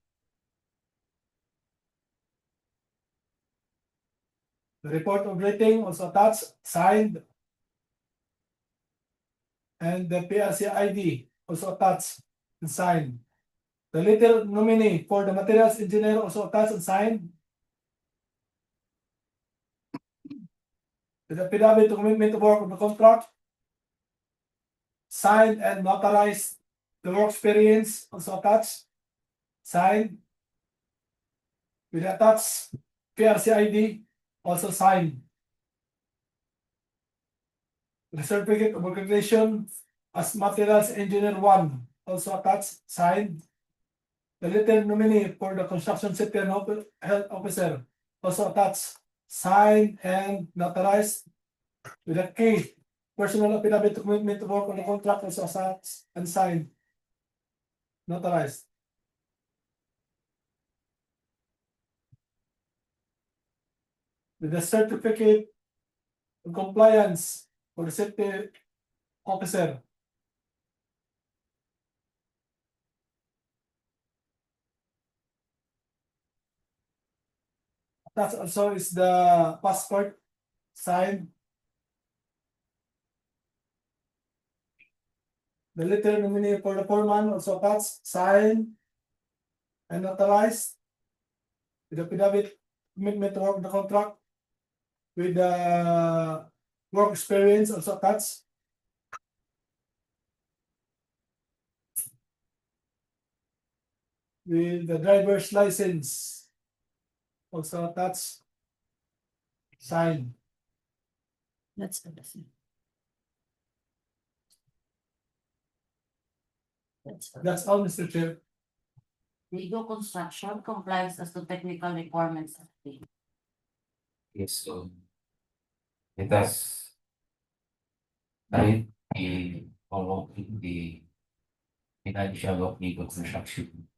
The report of rating, also attached, signed. And the PRC ID, also attached and signed. The letter nominee for the materials engineer, also attached and signed. The affidavit of commitment to work of the contract, signed and notarized. The work experience, also attached, signed. With the attached PRC ID, also signed. The certificate of accreditation as materials engineer 1, also attached, signed. The letter nominee for the construction safety and health officer, also attached, signed and notarized. With the key personal affidavit of commitment to work on the contract, also attached and signed, notarized. With the certificate of compliance for the safety officer, that also is the passport, signed. The letter nominated for the foreman also attached, signed, and notarized. With the affidavit commitment to work the contract. With the work experience also attached. With the driver's license also attached, signed. That's all, sir. That's all, Mr. Chair. Legal construction complies as to technical requirements of the Yes, so let us read the following the financial of legal construction.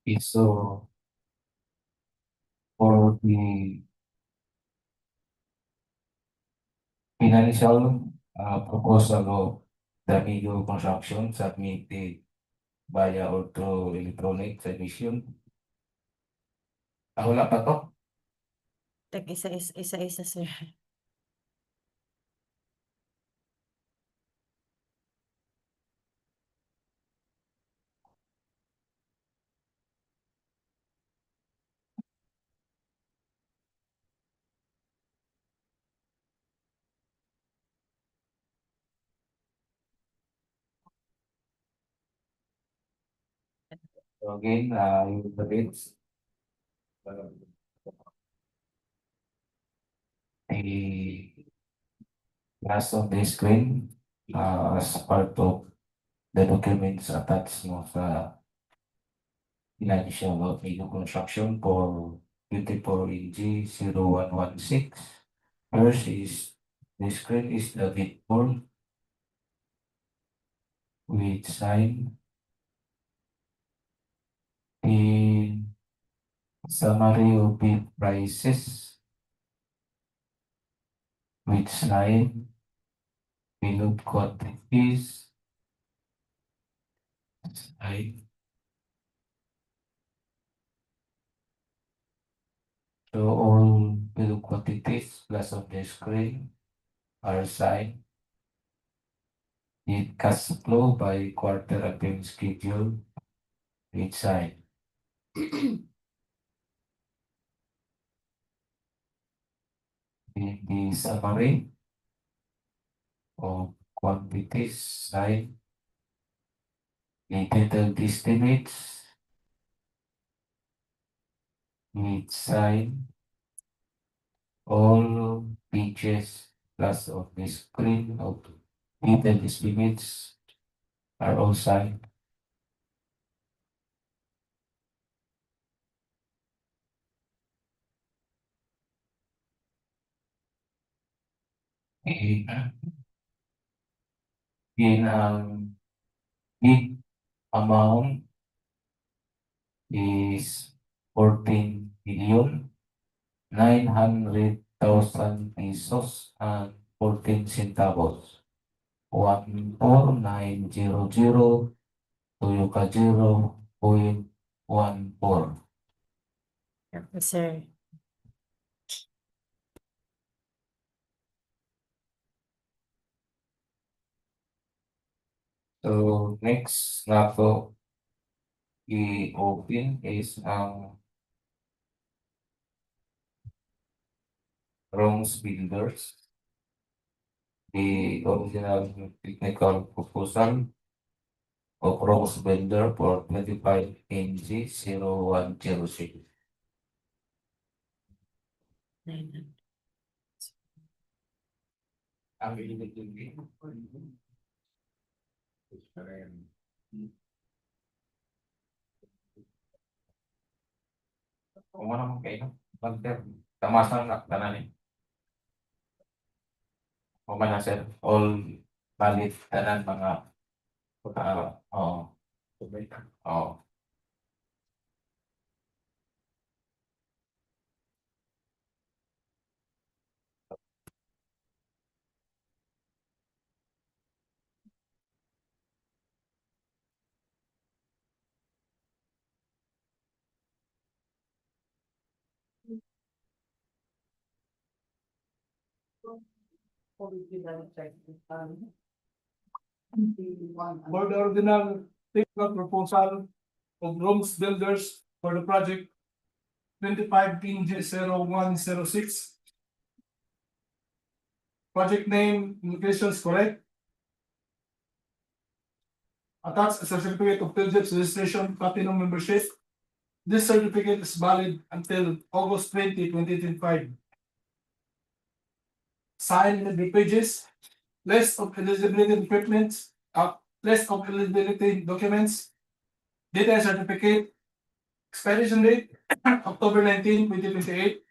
Okay, so for the financial proposal of the legal construction submitted via or through electronic submission. Wala pa to? Isa-isa, sir. So again, yung the bids. The last on the screen as part of the documents attached mo sa financial of legal construction for 24 NG 0116. First is the screen is the bid form with sign. The summary of bid prices with sign. Below quantities. Sign. So all below quantities plus on the screen are signed. The cash flow by quarter and payment schedule with sign. The summary of quantities sign. The detailed estimates with sign. All pages plus on the screen of detailed estimates are all signed. In big amount is 14,900,000 pesos and 14 centavos. 14900 Toyota 0.14. Yes, sir. So next na po i-open is ang Rooms Builders. The original technical proposal of Rooms Builder for 25 NG 0106. Ang ililiglig. Kung ano mong kayo, pag-ter, tamasan na tanan eh. O man na sir, all valid tanan mga Oo. Oo. For the original technical proposal of rooms builders for the project 25 PNG-0106. Project name, location is correct. Attached a certificate of project registration, platinum membership. This certificate is valid until August 20, 2025. Signed with the pages, list of eligibility equipment, list of eligibility documents, data certificate, expiration date, October 19, 2028.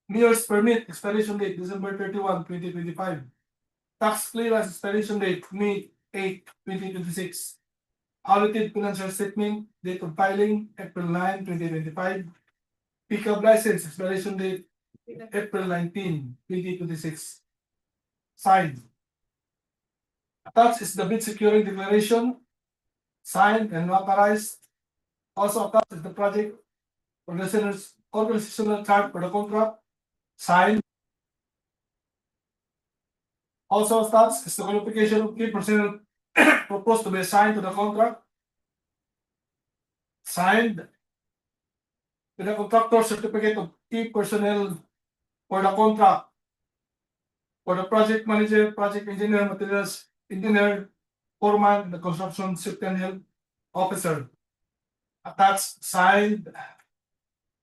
Mayor's permit, expiration date, December 31, 2025. Tax clearance, expiration date, May 8, 2026. Audited financial statement, date of filing, April 9, 2025. Pickup license, expiration date, April 19, 2026. Signed. Attached is the bid securing declaration, signed and notarized. Also attached is the project organizational chart for the contract, signed. Also attached is the qualification of key personnel proposed to be assigned to the contract, signed. With the contractor certificate of key personnel for the contract for the project manager, project engineer, materials engineer, foreman, the construction safety and health officer. Attached, signed,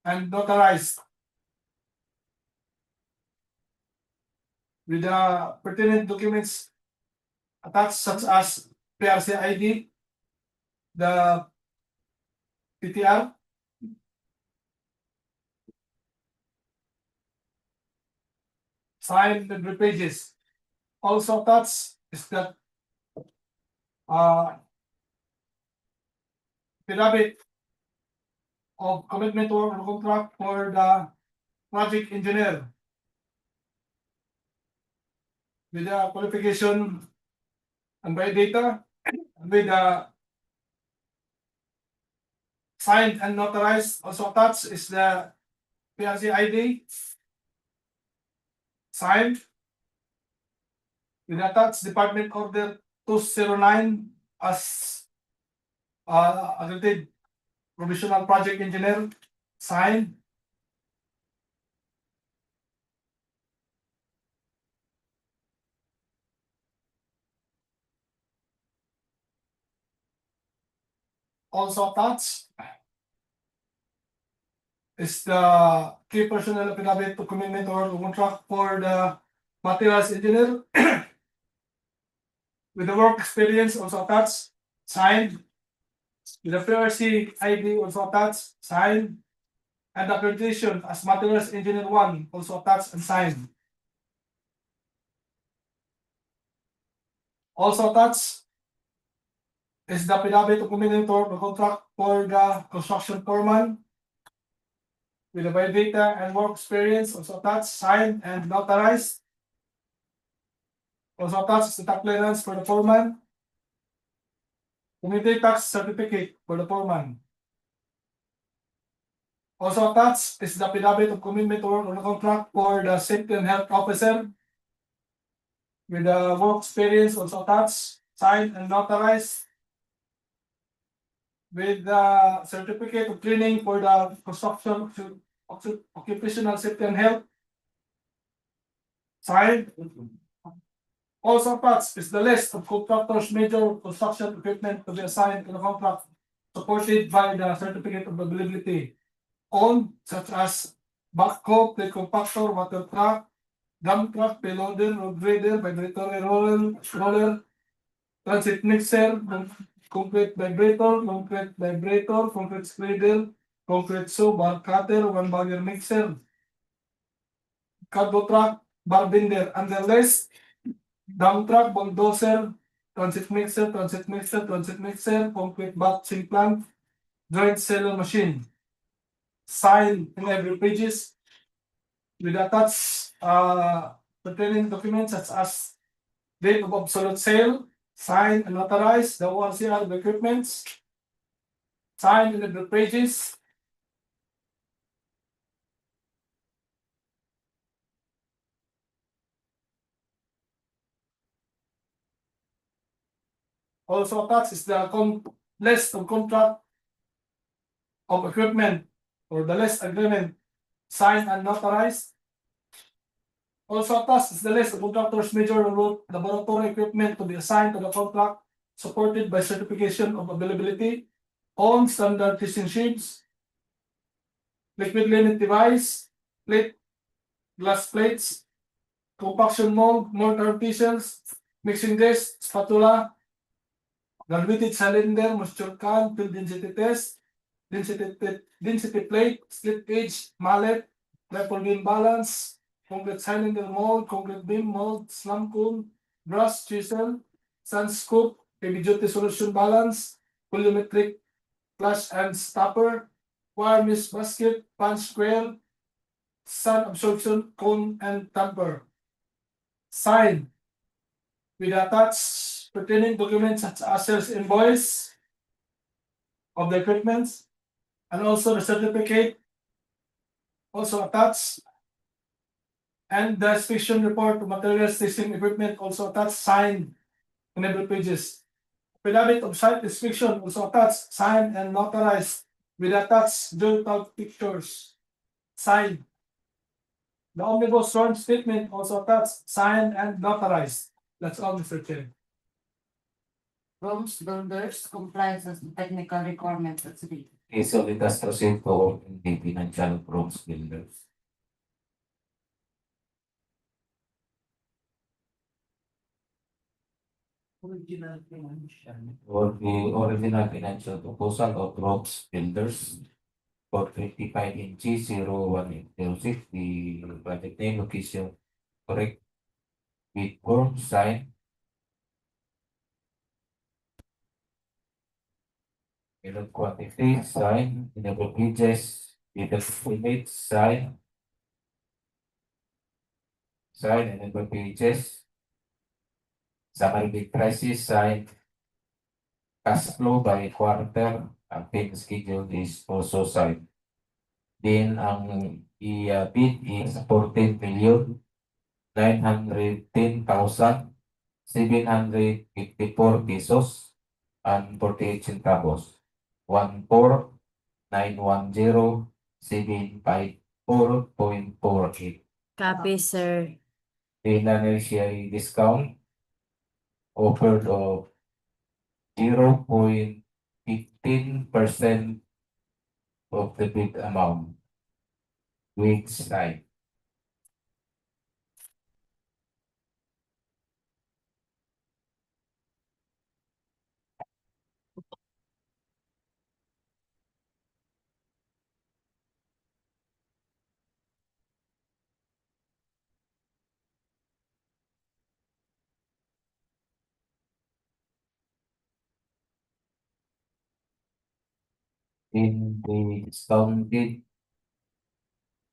and notarized with the pertinent documents attached such as PRC ID, the PTR, signed with the pages. Also attached is the affidavit of commitment to work contract for the project engineer with the qualification and by data with the signed and notarized. Also attached is the PRC ID, signed with attached department order 209 as accredited provisional project engineer, signed. Also attached is the key personnel affidavit to commitment or contract for the materials engineer with the work experience also attached, signed. With the PRC ID also attached, signed. And accreditation as materials engineer 1 also attached and signed. Also attached is the affidavit of commitment or the contract for the construction foreman with the biodata and work experience also attached, signed and notarized. Also attached is the tax clearance for the foreman, community tax certificate for the foreman. Also attached is the affidavit of commitment or the contract for the safety and health officer with the work experience also attached, signed and notarized. With the certificate of training for the construction occupational safety and health, signed. Also attached is the list of contractors' major construction equipment to be assigned to the contract, supported by the certificate of availability on such as backhoe, plate compactor, water truck, dump truck, payloader, road grader, vibratory roller, transit mixer, concrete vibrator, concrete spreader, concrete saw, bar cutter, one bagger mixer, cargo truck, bar bender, underless, dump truck, bulldozer, transit mixer, concrete batching plant, joint seller machine. Sign in every pages with attached pertaining documents such as date of absolute sale, sign and notarize the ORCR of equipments, sign in every pages. Also attached is the list of contract of equipment or the list agreement signed and notarized. Also attached is the list of contractors major road laboratory equipment to be assigned to the contract supported by certification of availability on standard testing sheets, liquid linen device, plate, glass plates, compaction mold, mortar pieces, mixing dish, spatula, graduated cylinder, moisture can, field density test, density plate, slip gauge, mallet, triple beam balance, concrete cylinder mold, concrete beam mold, slam cone, brass chisel, sand scoop, heavy duty solution balance, volumetric flash and stopper, wire mesh basket, punch square, sun absorption cone and tamper. Sign with attached pertaining documents such as sales invoice of the equipment and also the certificate also attached, and the inspection report of materials testing equipment also attached, signed in every pages. Affidavit of site inspection also attached, signed and notarized with attached digital pictures, signed. The omnibus sworn statement also attached, signed and notarized. That's all, Mr. Chair. Rooms builders complies with technical requirements at city. Okay, so let us proceed to the financial proofs builders. Original financial. For the original financial proposal of Rob's Builders for 25 inches 0106, the project name, location correct, with form, sign, minute quantity, sign, enable pages, with estimate, sign, enable pages, summary bid prices, sign, cash flow by quarter, ang payment schedule is also signed. Then ang i-bid is 14,910,754 pesos and 48 centavos. 14,910,754.48. Copy, sir. Then siya discount offered of 0.15% of the bid amount. Which side? In the discounted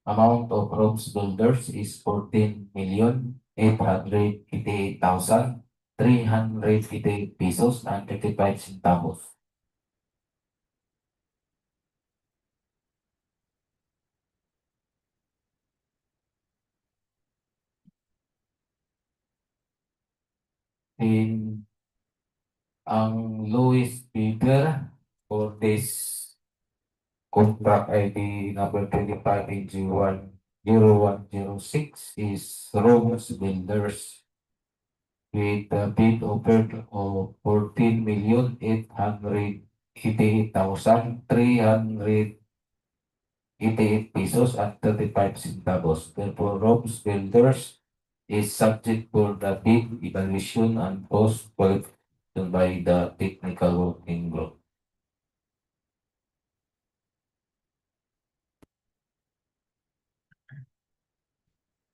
amount of Rob's Builders is 14,888,388 pesos and 35 centavos. In ang lowest bidder for this contract ID number 25-10106 is Rob's Builders with a bid offered of 14,888,388 pesos and 35 centavos. Therefore, Rob's Builders is subject for the bid evaluation and post qualification by the technical working group.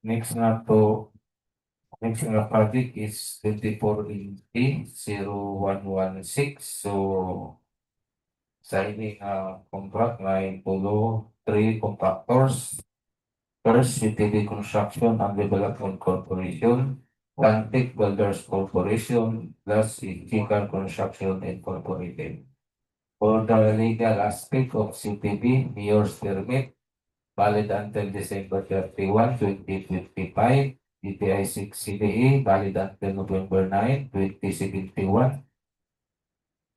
Next na to Next project is 24-0116. So, signing contract may follow 3 contractors. First, CTV Construction and Development Corporation, Atlantic Builders Corporation, plus GIGAQUIT Construction Incorporated. For the legal aspect of CTV, mayor's permit, valid until December 31, 2025. DTI 6 CDE, valid until November 9, 2071.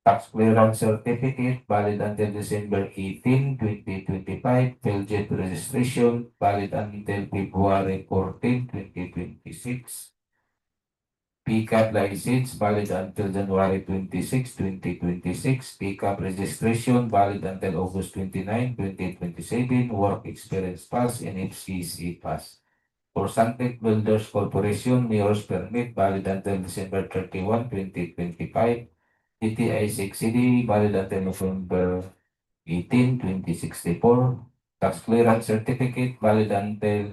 Tax clearance certificate, valid until December 18, 2025. Field registration, valid until February 14, 2026. Pickup license, valid until January 26, 2026. Pickup registration, valid until August 29, 2027. Work experience pass and FCC pass. For Suntec Builders Corporation, mayor's permit, valid until December 31, 2025. DTI 6CD, valid until November 18, 2064. Tax clearance certificate, valid until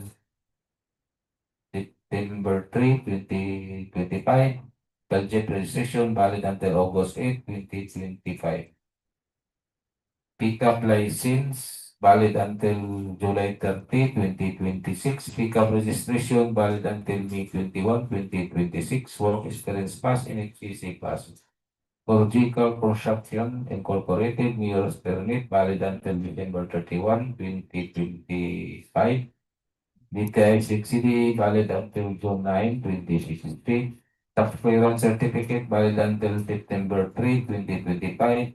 September 3, 2025. Budget registration, valid until August 8, 2025. Pickup license, valid until July 30, 2026. Pickup registration, valid until May 21, 2026. Work experience pass and HCC pass. Surgical Construction Incorporated, mayor's permit, valid until December 31, 2025. DTI 6CD, valid until June 9, 2063. Tax clearance certificate, valid until September 3, 2025.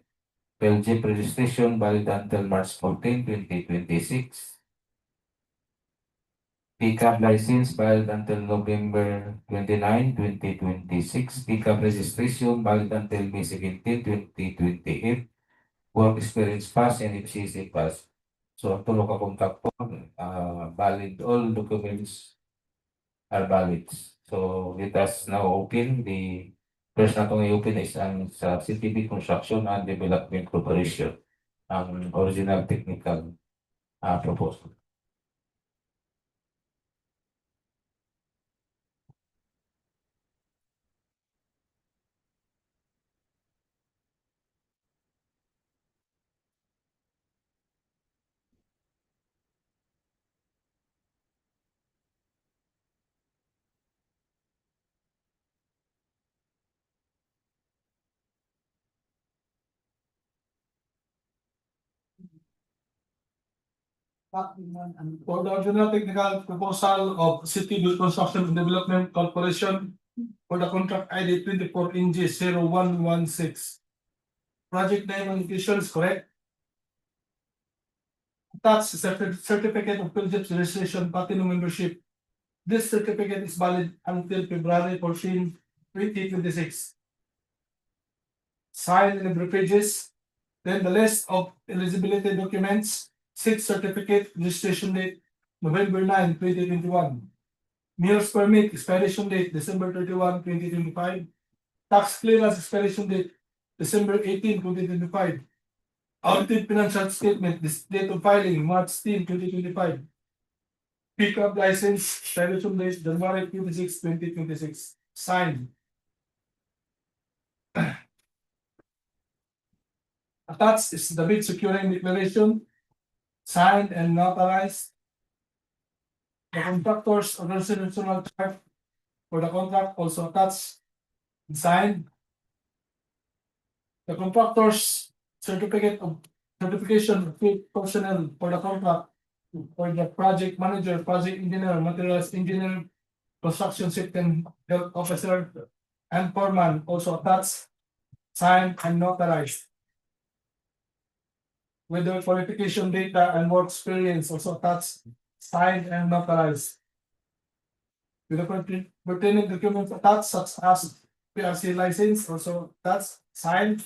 Belgium registration, valid until March 14, 2026. Pickup license, valid until November 29, 2026. Pickup registration, valid until May 17, 2028. Work experience pass and FCC pass. So, ang tulong ka contractor, valid, all documents are valid. So, let us now open the first na itong i-open is ang sa CTV Construction and Development Corporation, ang original technical proposal. For the original technical proposal of City Build Construction and Development Corporation for the contract ID 24NG0116. Project name and location is correct. Attached certificate of project registration, platinum membership. This certificate is valid until February 14, 2026. Signed in every pages. Then the list of eligibility documents, 6 certificate, registration date, November 9, 2021. Mayor's permit, expiration date, December 31, 2025. Tax clearance expiration date, December 18, 2025. Audited financial statement, this date of filing, March 10, 2025. Pickup license, expiration date, January 26, 2026. Signed. Attached is the bid securing declaration, signed and notarized. The contractor's organizational chart for the contract also attached and signed. The contractor's certification of field personnel for the contract for the project manager, project engineer, materials engineer, construction safety and health officer, and foreman also attached, signed and notarized. With the qualification data and work experience also attached, signed and notarized. With the pertaining documents attached such as PRC license also attached, signed.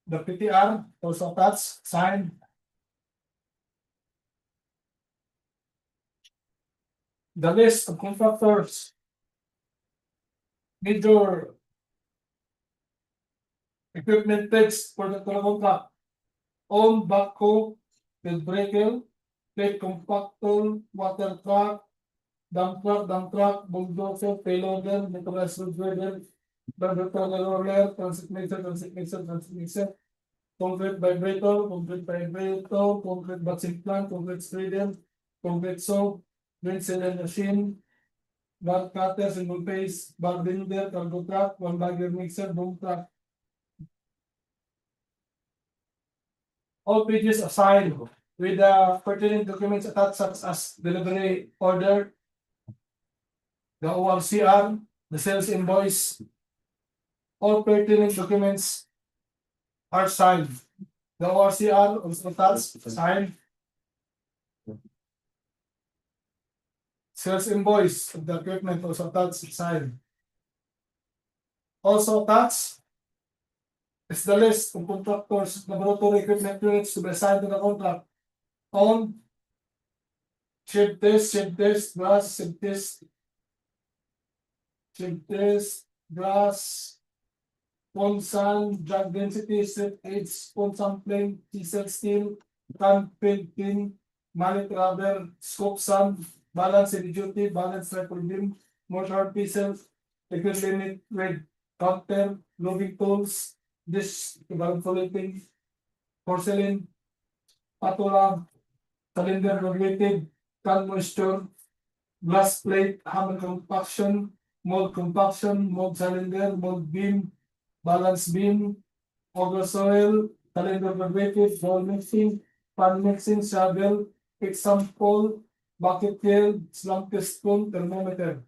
The PTR also attached, signed. The list of contractors, major equipment text for the contract, all backhoe, with breaker, plate compactor, water truck, dump truck, bulldozer, payloader, motorized grader, vibrator roller, transit mixer, concrete vibrator, concrete batching plant, concrete spreader, concrete saw, green cylinder machine, bar cutter, single phase, bar binder, cargo truck, one bagger mixer, boom truck. All pages assigned with the pertinent documents attached such as delivery order, the ORCR, the sales invoice, all pertinent documents are signed. The ORCR also attached, signed. Sales invoice of the equipment also attached, signed. Also attached is the list of contractors, laboratory equipment units to be assigned to the contract. On shift test, glass, glass, Ponsan, drug density, set age, pon sampling, chisel steel, can pin, mallet rubber, scope sand, balance heavy duty, balance rifle beam, mortar pieces, liquid limit with counter, moving tools, dish, evaluating, porcelain, patula, cylinder regulated, can moisture, glass plate, hammer compaction, mold cylinder, mold beam, balance beam, auger soil, cylinder regulated, ball mixing, pan mixing, shovel, example, bucket tail, slump test spoon, thermometer.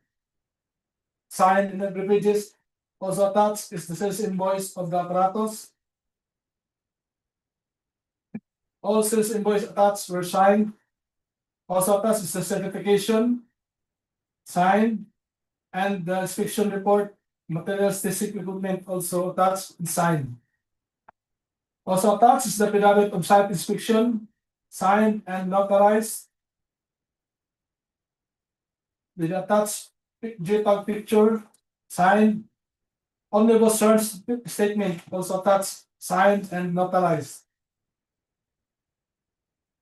Signed in every pages. Also attached is the sales invoice of the apparatus. All sales invoice attached were signed. Also attached is the certification, signed, and the inspection report, materials testing equipment also attached and signed. Also attached is the affidavit of site inspection, signed and notarized. With attached JPEG picture, signed. Omnibus search statement also attached, signed and notarized.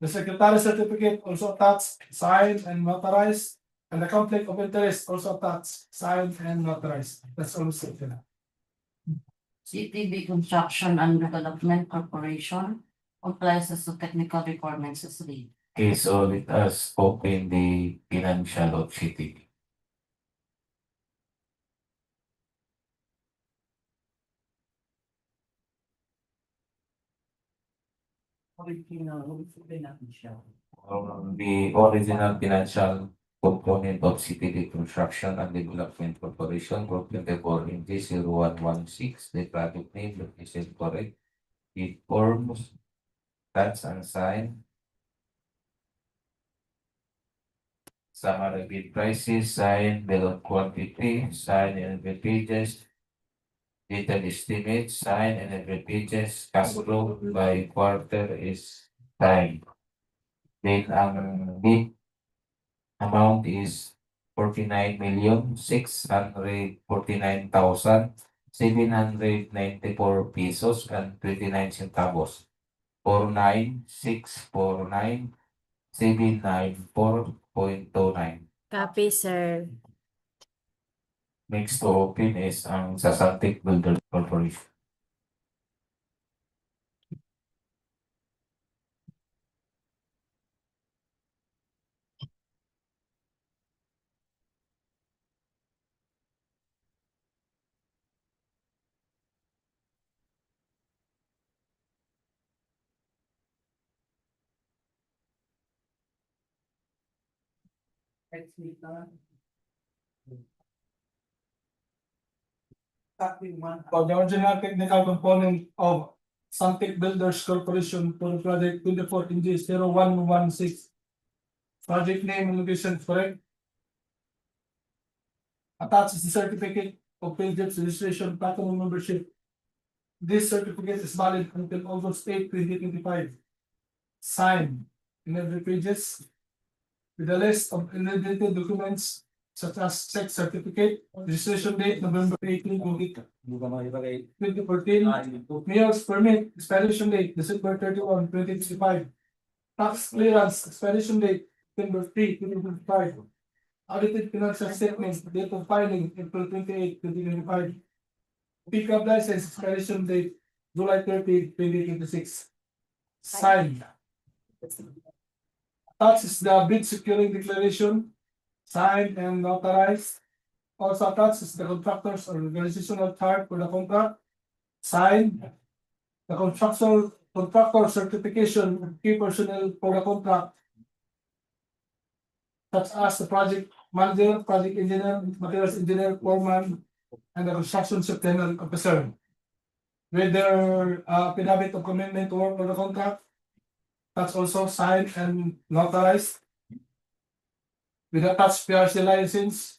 The secretary certificate also attached, signed and notarized, and the conflict of interest also attached, signed and notarized. That's all stated. CTB Construction and Development Corporation complies to technical requirements as lead. Okay, so let us open the financial of city. The original financial component of CTD Construction and Development Corporation, Group 24 NG0116, the project name, location correct. It forms, that's unsigned. Summary bid prices, signed, bill of quantity, signed in every pages. Detailed estimates, signed in every pages. Cash flow by quarter is signed. Then ang bid amount is 49,649,794 pesos and 29 centavos. 49649,794.29. Copy, sir. Next to open is ang Sasantic Builder Corporation. For the original technical component of Santic Builders Corporation for project 24 NG0116. Project name and location correct. Attached is the certificate of Pilgrim's registration platinum membership. This certificate is valid until August 8, 2025. Signed in every pages with a list of related documents such as check certificate, registration date November 18, 2014, mayor's permit, expiration date December 31, 2025, tax clearance, expiration date September 3, 2025, Audited financial statements, date of filing, April 28, 2025. Pickup license expiration date, July 30, 2026. Signed. Attached is the bid securing declaration, signed and notarized. Also attached is the contractor's organizational chart for the contract, signed. The contractor certification of key personnel for the contract, such as the project manager, project engineer, materials engineer, foreman, and the construction superintendent officer. With their affidavit of commitment to work for the contract, that's also signed and notarized. With attached PRC license.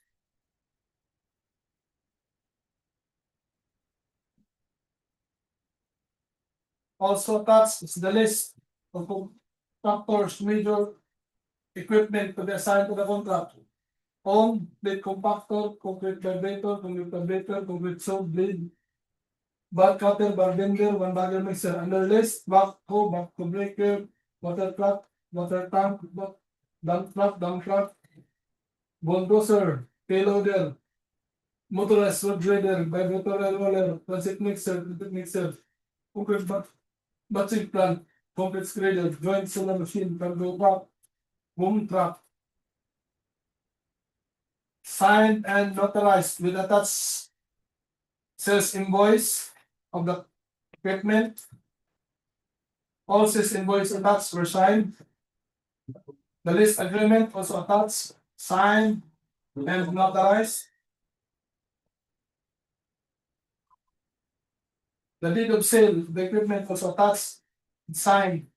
Also attached is the list of contractors' major equipment to be assigned to the contract. Home, blade compactor, concrete vibrator, concrete saw blade, bar cutter, bar bender, one bagger mixer, under list, backhoe breaker, water truck, water tank, dump truck, bulldozer, payloader, motorized road grader, vibrator roller, transit mixer, concrete batching plant, concrete grader, joint solar machine, cargo truck, boom truck. Signed and notarized with attached sales invoice of the equipment. All sales invoice attached were signed. The lease agreement also attached, signed and notarized. The deed of sale of the equipment also attached, signed.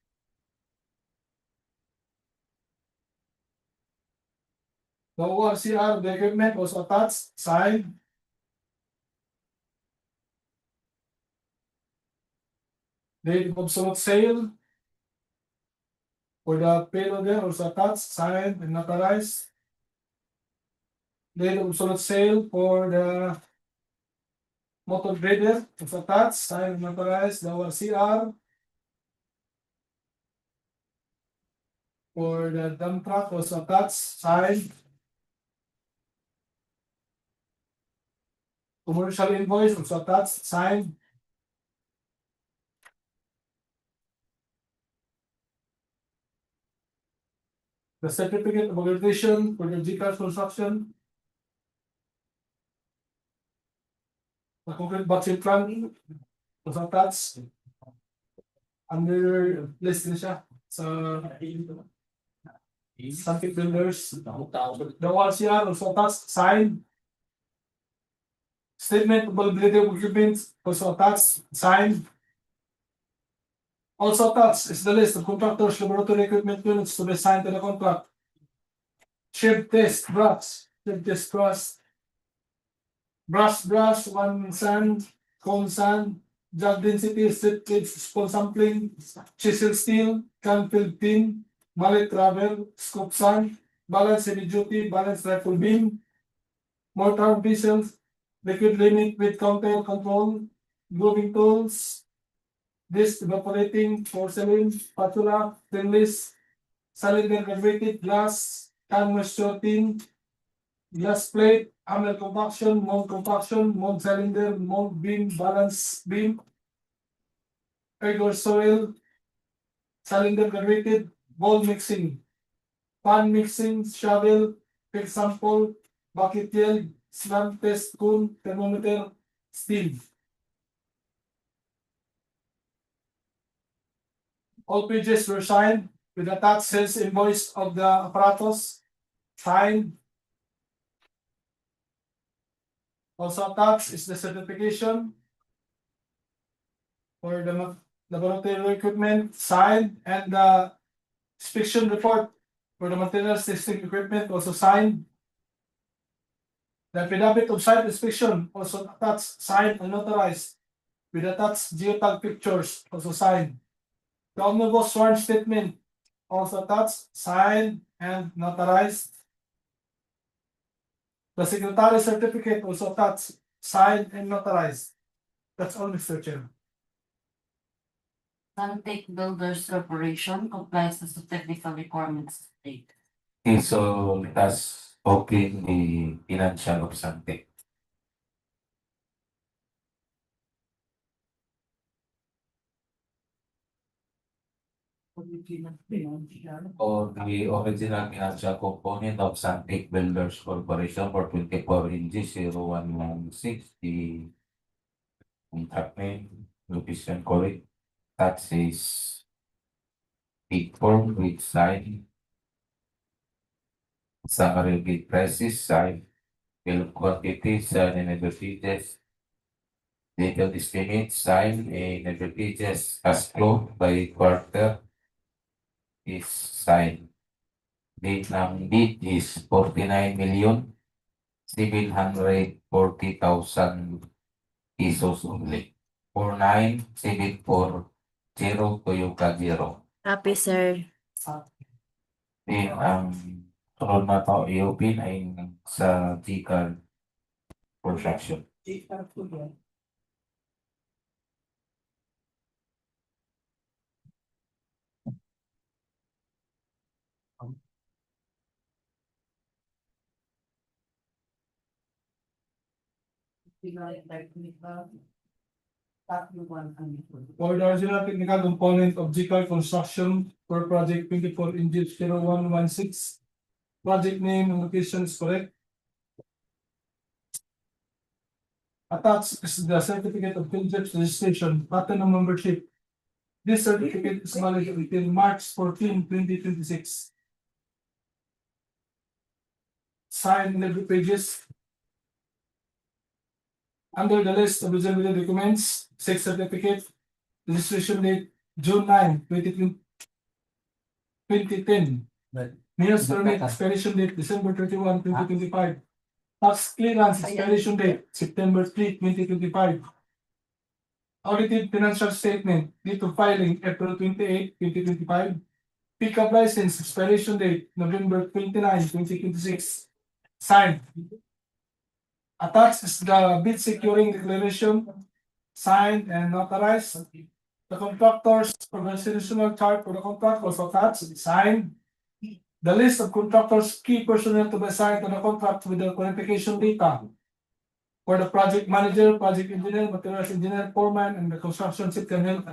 The ORCR of the equipment was attached, signed. Date of absolute sale for the payloader also attached, signed and notarized. Date of absolute sale for the motor grader was attached, signed and notarized. The ORCR for the dump truck was attached, signed. Commercial invoice was attached, signed. The certificate of accreditation for the GIGAQUIT construction. The concrete batching plant was attached. Under list na siya sa Scientific builders. The ORCR also attached, signed. Statement of validity of equipment also attached, signed. Also attached is the list of contractors' laboratory equipment units to be assigned to the contract. Shape test brush, brush, one sand, cone sand, jug density, strip gauge, spool sampling, chisel steel, can filled pin, mallet rubber, scoop sand, balance heavy duty, balance rifle beam, mortar vessels, liquid limit with counter control, grooving tools, disc evaporating, porcelain, spatula, stainless, cylinder graduated glass, can moisture tin, glass plate, hammer compaction, mold cylinder, mold beam, balance beam, egg soil, cylinder graduated, bowl mixing, pan mixing, shovel, pick sample, bucket yield, slam test cone, thermometer, steel. All pages were signed with attached sales invoice of the apparatus, signed. Also attached is the certification for the laboratory equipment, signed, and the inspection report for the materials testing equipment also signed. The affidavit of site inspection also attached, signed, and notarized with attached geotag pictures also signed. The omnibus sworn statement also attached, signed, and notarized. The secretary certificate also attached, signed, and notarized. That's all, Mr. Chair. Suntech Builders Corporation complies with the technical requirements state. Okay, so let us open the financial of something. Or the original financial component of Suntic Builders Corporation for 24 inches 0116, the contract name, location correct, that says big form with sign, summary bid prices, sign, bill quantity, sign and advantages, detailed estimate, sign and advantages, cash flow by quarter is signed. Date ng bid is 49,740,000 pesos only. 49740 Toyota Zero. Happy, sir. Then ang sunod na to i-open ay sa GIGAQUIT construction. For the original technical component of GIGAQUIT construction for project 24 inches 0116, project name and location is correct. Attached is the certificate of project registration, pattern of membership. This certificate is valid until March 14, 2026. Signed in every pages. Under the list of eligibility documents, 6 certificate, registration date June 9, 2010. Meals permit expiration date December 31, 2025. Tax clearance expiration date September 3, 2025. Audited financial statement due to filing April 28, 2025. Pickup license expiration date November 29, 2026. Signed. Attached is the bid securing declaration, signed and notarized. The contractor's organizational chart for the contract also attached, signed. The list of contractors' key personnel to be assigned to the contract with the qualification data. For the project manager, project engineer, materials engineer, foreman, and the construction safety and health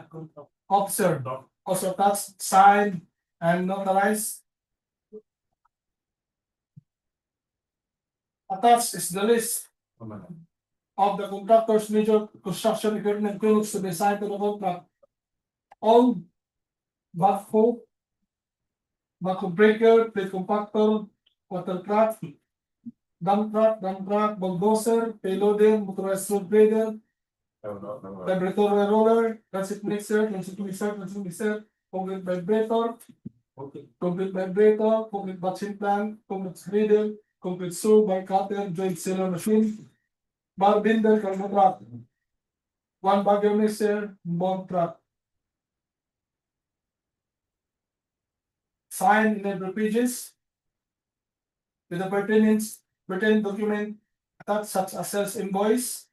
officer. Also attached, signed and notarized. Attached is the list of the contractor's major construction equipment units to be assigned to the contract. All backhoe breaker, plate compactor, water truck, dump truck, bulldozer, payloader, motorized road grader, vibrator roller, transit mixer, concrete vibrator, concrete batching plant, concrete griddle, concrete saw, bar cutter, joint sealer machine, bar binder, cargo truck, 1 bagger mixer, bomb truck. Signed in every pages with the pertinent document attached such as sales invoice.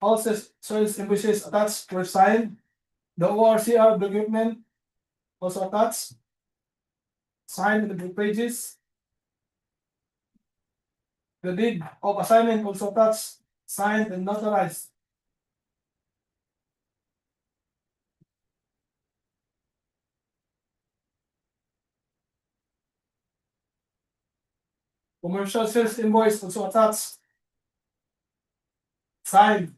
All sales invoices attached were signed. The ORCR document also attached. Signed in every pages. The deed of assignment also attached, signed and notarized. Commercial sales invoice also attached, signed.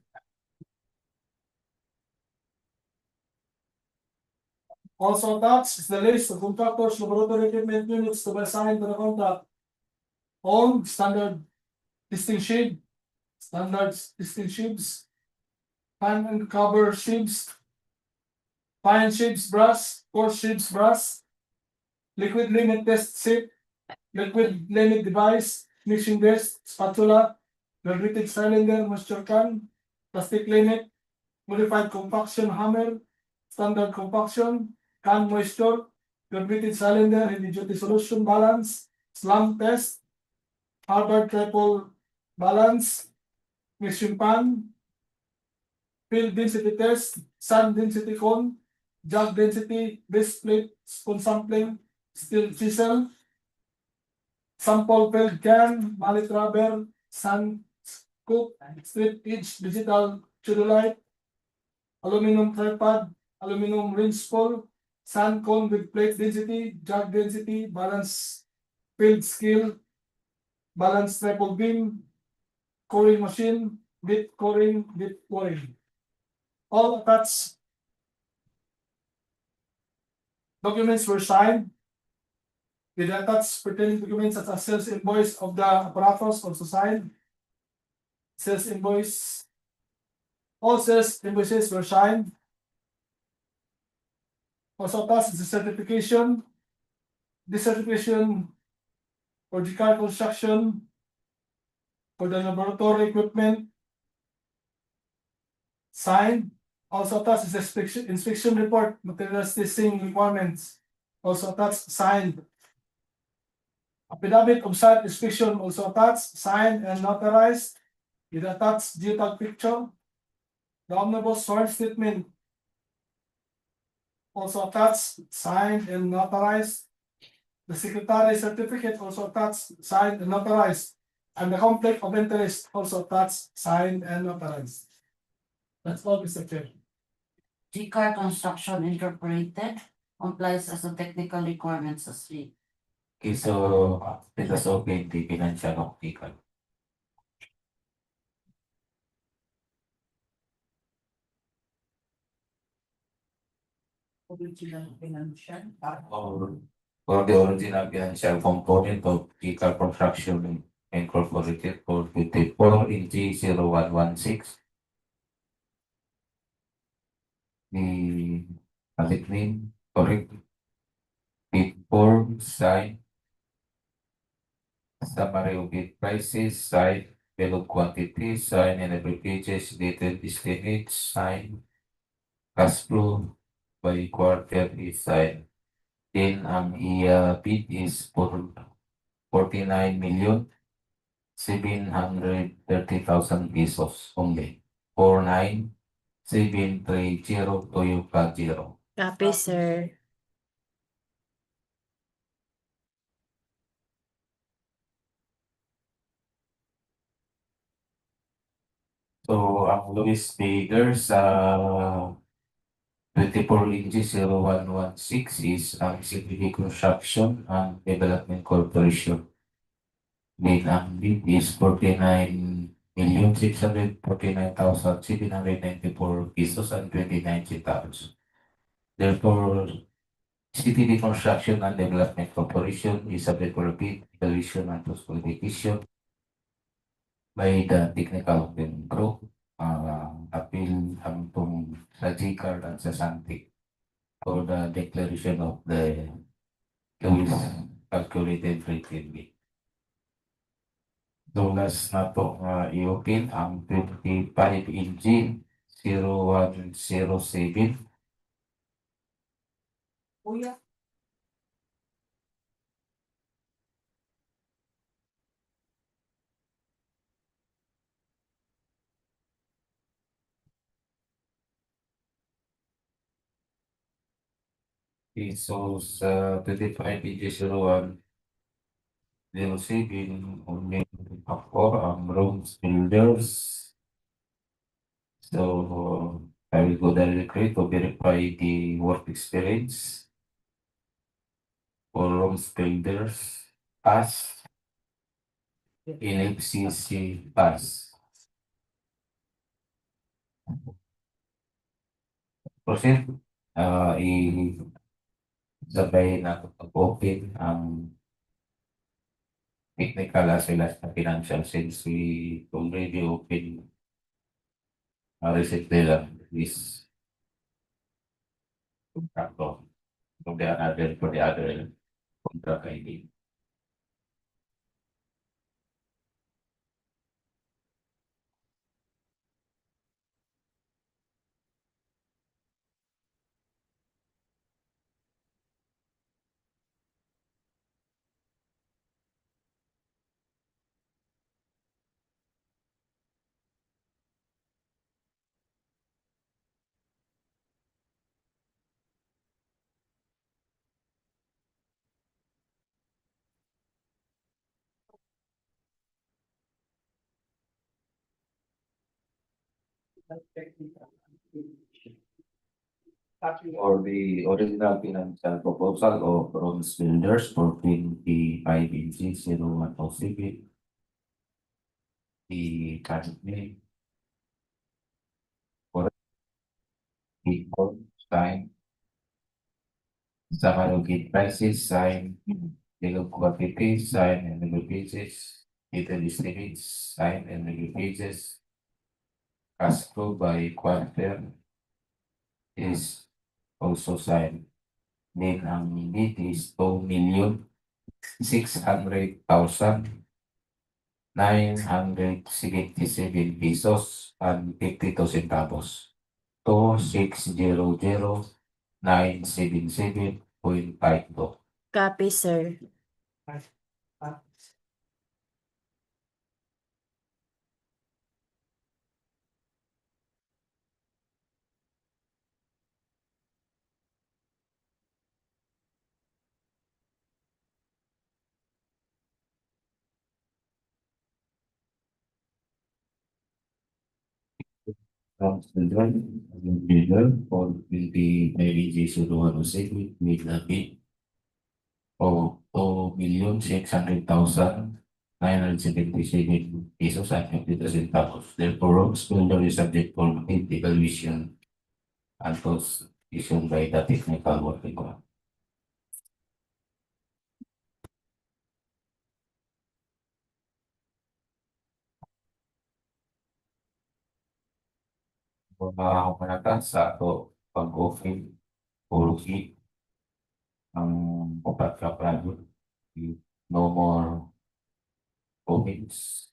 Also attached is the list of contractors' laboratory equipment units to be assigned to the contract. On standard distinct shade, fan and cover shapes, fine shapes brass, coarse shapes brass, liquid limit test shape, liquid limit device, mixing desk, spatula, vibrated cylinder, moisture can, plastic limit, modified compaction hammer, standard compaction, can moisture, vibrated cylinder, heavy duty solution balance, slam test, Harvard triple balance, mixing pan, field density test, sand density cone, jug density, base plate, spoon sampling, steel chisel, sample filled can, mallet rubber, sand scoop, strip edge digital cellulite, aluminum tripod, aluminum rinse spool, sand cone with plate density, jug density, balance field scale, balance triple beam, coring machine, bit coring, bit coring. All attached documents were signed. With attached pertaining documents such as sales invoice of the apparatus also signed. Sales invoice. All sales invoices were signed. Also attached is the certification. This certification for the car construction for the laboratory equipment signed. Also attached is the inspection report, materials testing requirements. Also attached, signed. Affidavit of site inspection also attached, signed and notarized with attached digital picture. The omnibus sworn statement also attached, signed and notarized. The secretary certificate also attached, signed and notarized. And the conflict of interest also attached, signed and notarized. That's all, Mr. Chair. GIGAQUIT Construction Incorporated complies as the technical requirements as we. Okay, so let us open the financial article. Original financial. For the original financial component of GIGA Construction Incorporated for 24 in G0116. The name correct. Bid form, sign. Summary of bid prices, sign. Bill of quantity, sign, and every pages, dated estimate, sign. Cash flow by quarter is sign. Then ang bid is for 49,730,000 pesos only. 49,730 Toyota Zero. Copy, sir. So ang lowest bidder sa 24 inches 0116 is ang CPD Construction and Development Corporation. Then ang bid is 49,649,794 pesos and 29 centavos. Therefore, CPD Construction and Development Corporation is subject for a bid, evaluation, and post-qualification by the technical group, appeal hangtong sa GCAR at sa SANTIC for the declaration of the lowest calculated rate can be. So last na po i-open ang 25 NG 0107. Kuya. Okay, so sa 25 NG 0107 only ako ang roads builders. So I will go directly to verify the work experience for roads builders pass in FCC pass. Proceed, i-sabay na open ang technical as well as the financial since we already open receipt nila this contract from the other for the other contract ID. For the original financial proposal of bronze builders for 25 inches 01 OCB, the company for people sign Samarugit prices sign legal quantity sign and legal pages detail estimates sign and legal pages cash flow by quarter is also signed. Then ang need is 2,600,977 pesos and 52 centavos. 2,600,977.52. Copy, sir. From children, leader for 20 marriages to one segment with a bid of 2,600,977 pesos and 52 centavos. Therefore, Rome's builder is subject for evaluation and those issued by the technical working group. Mga kumanata sa ato pag-offer policy ang upat ka project. No more comments.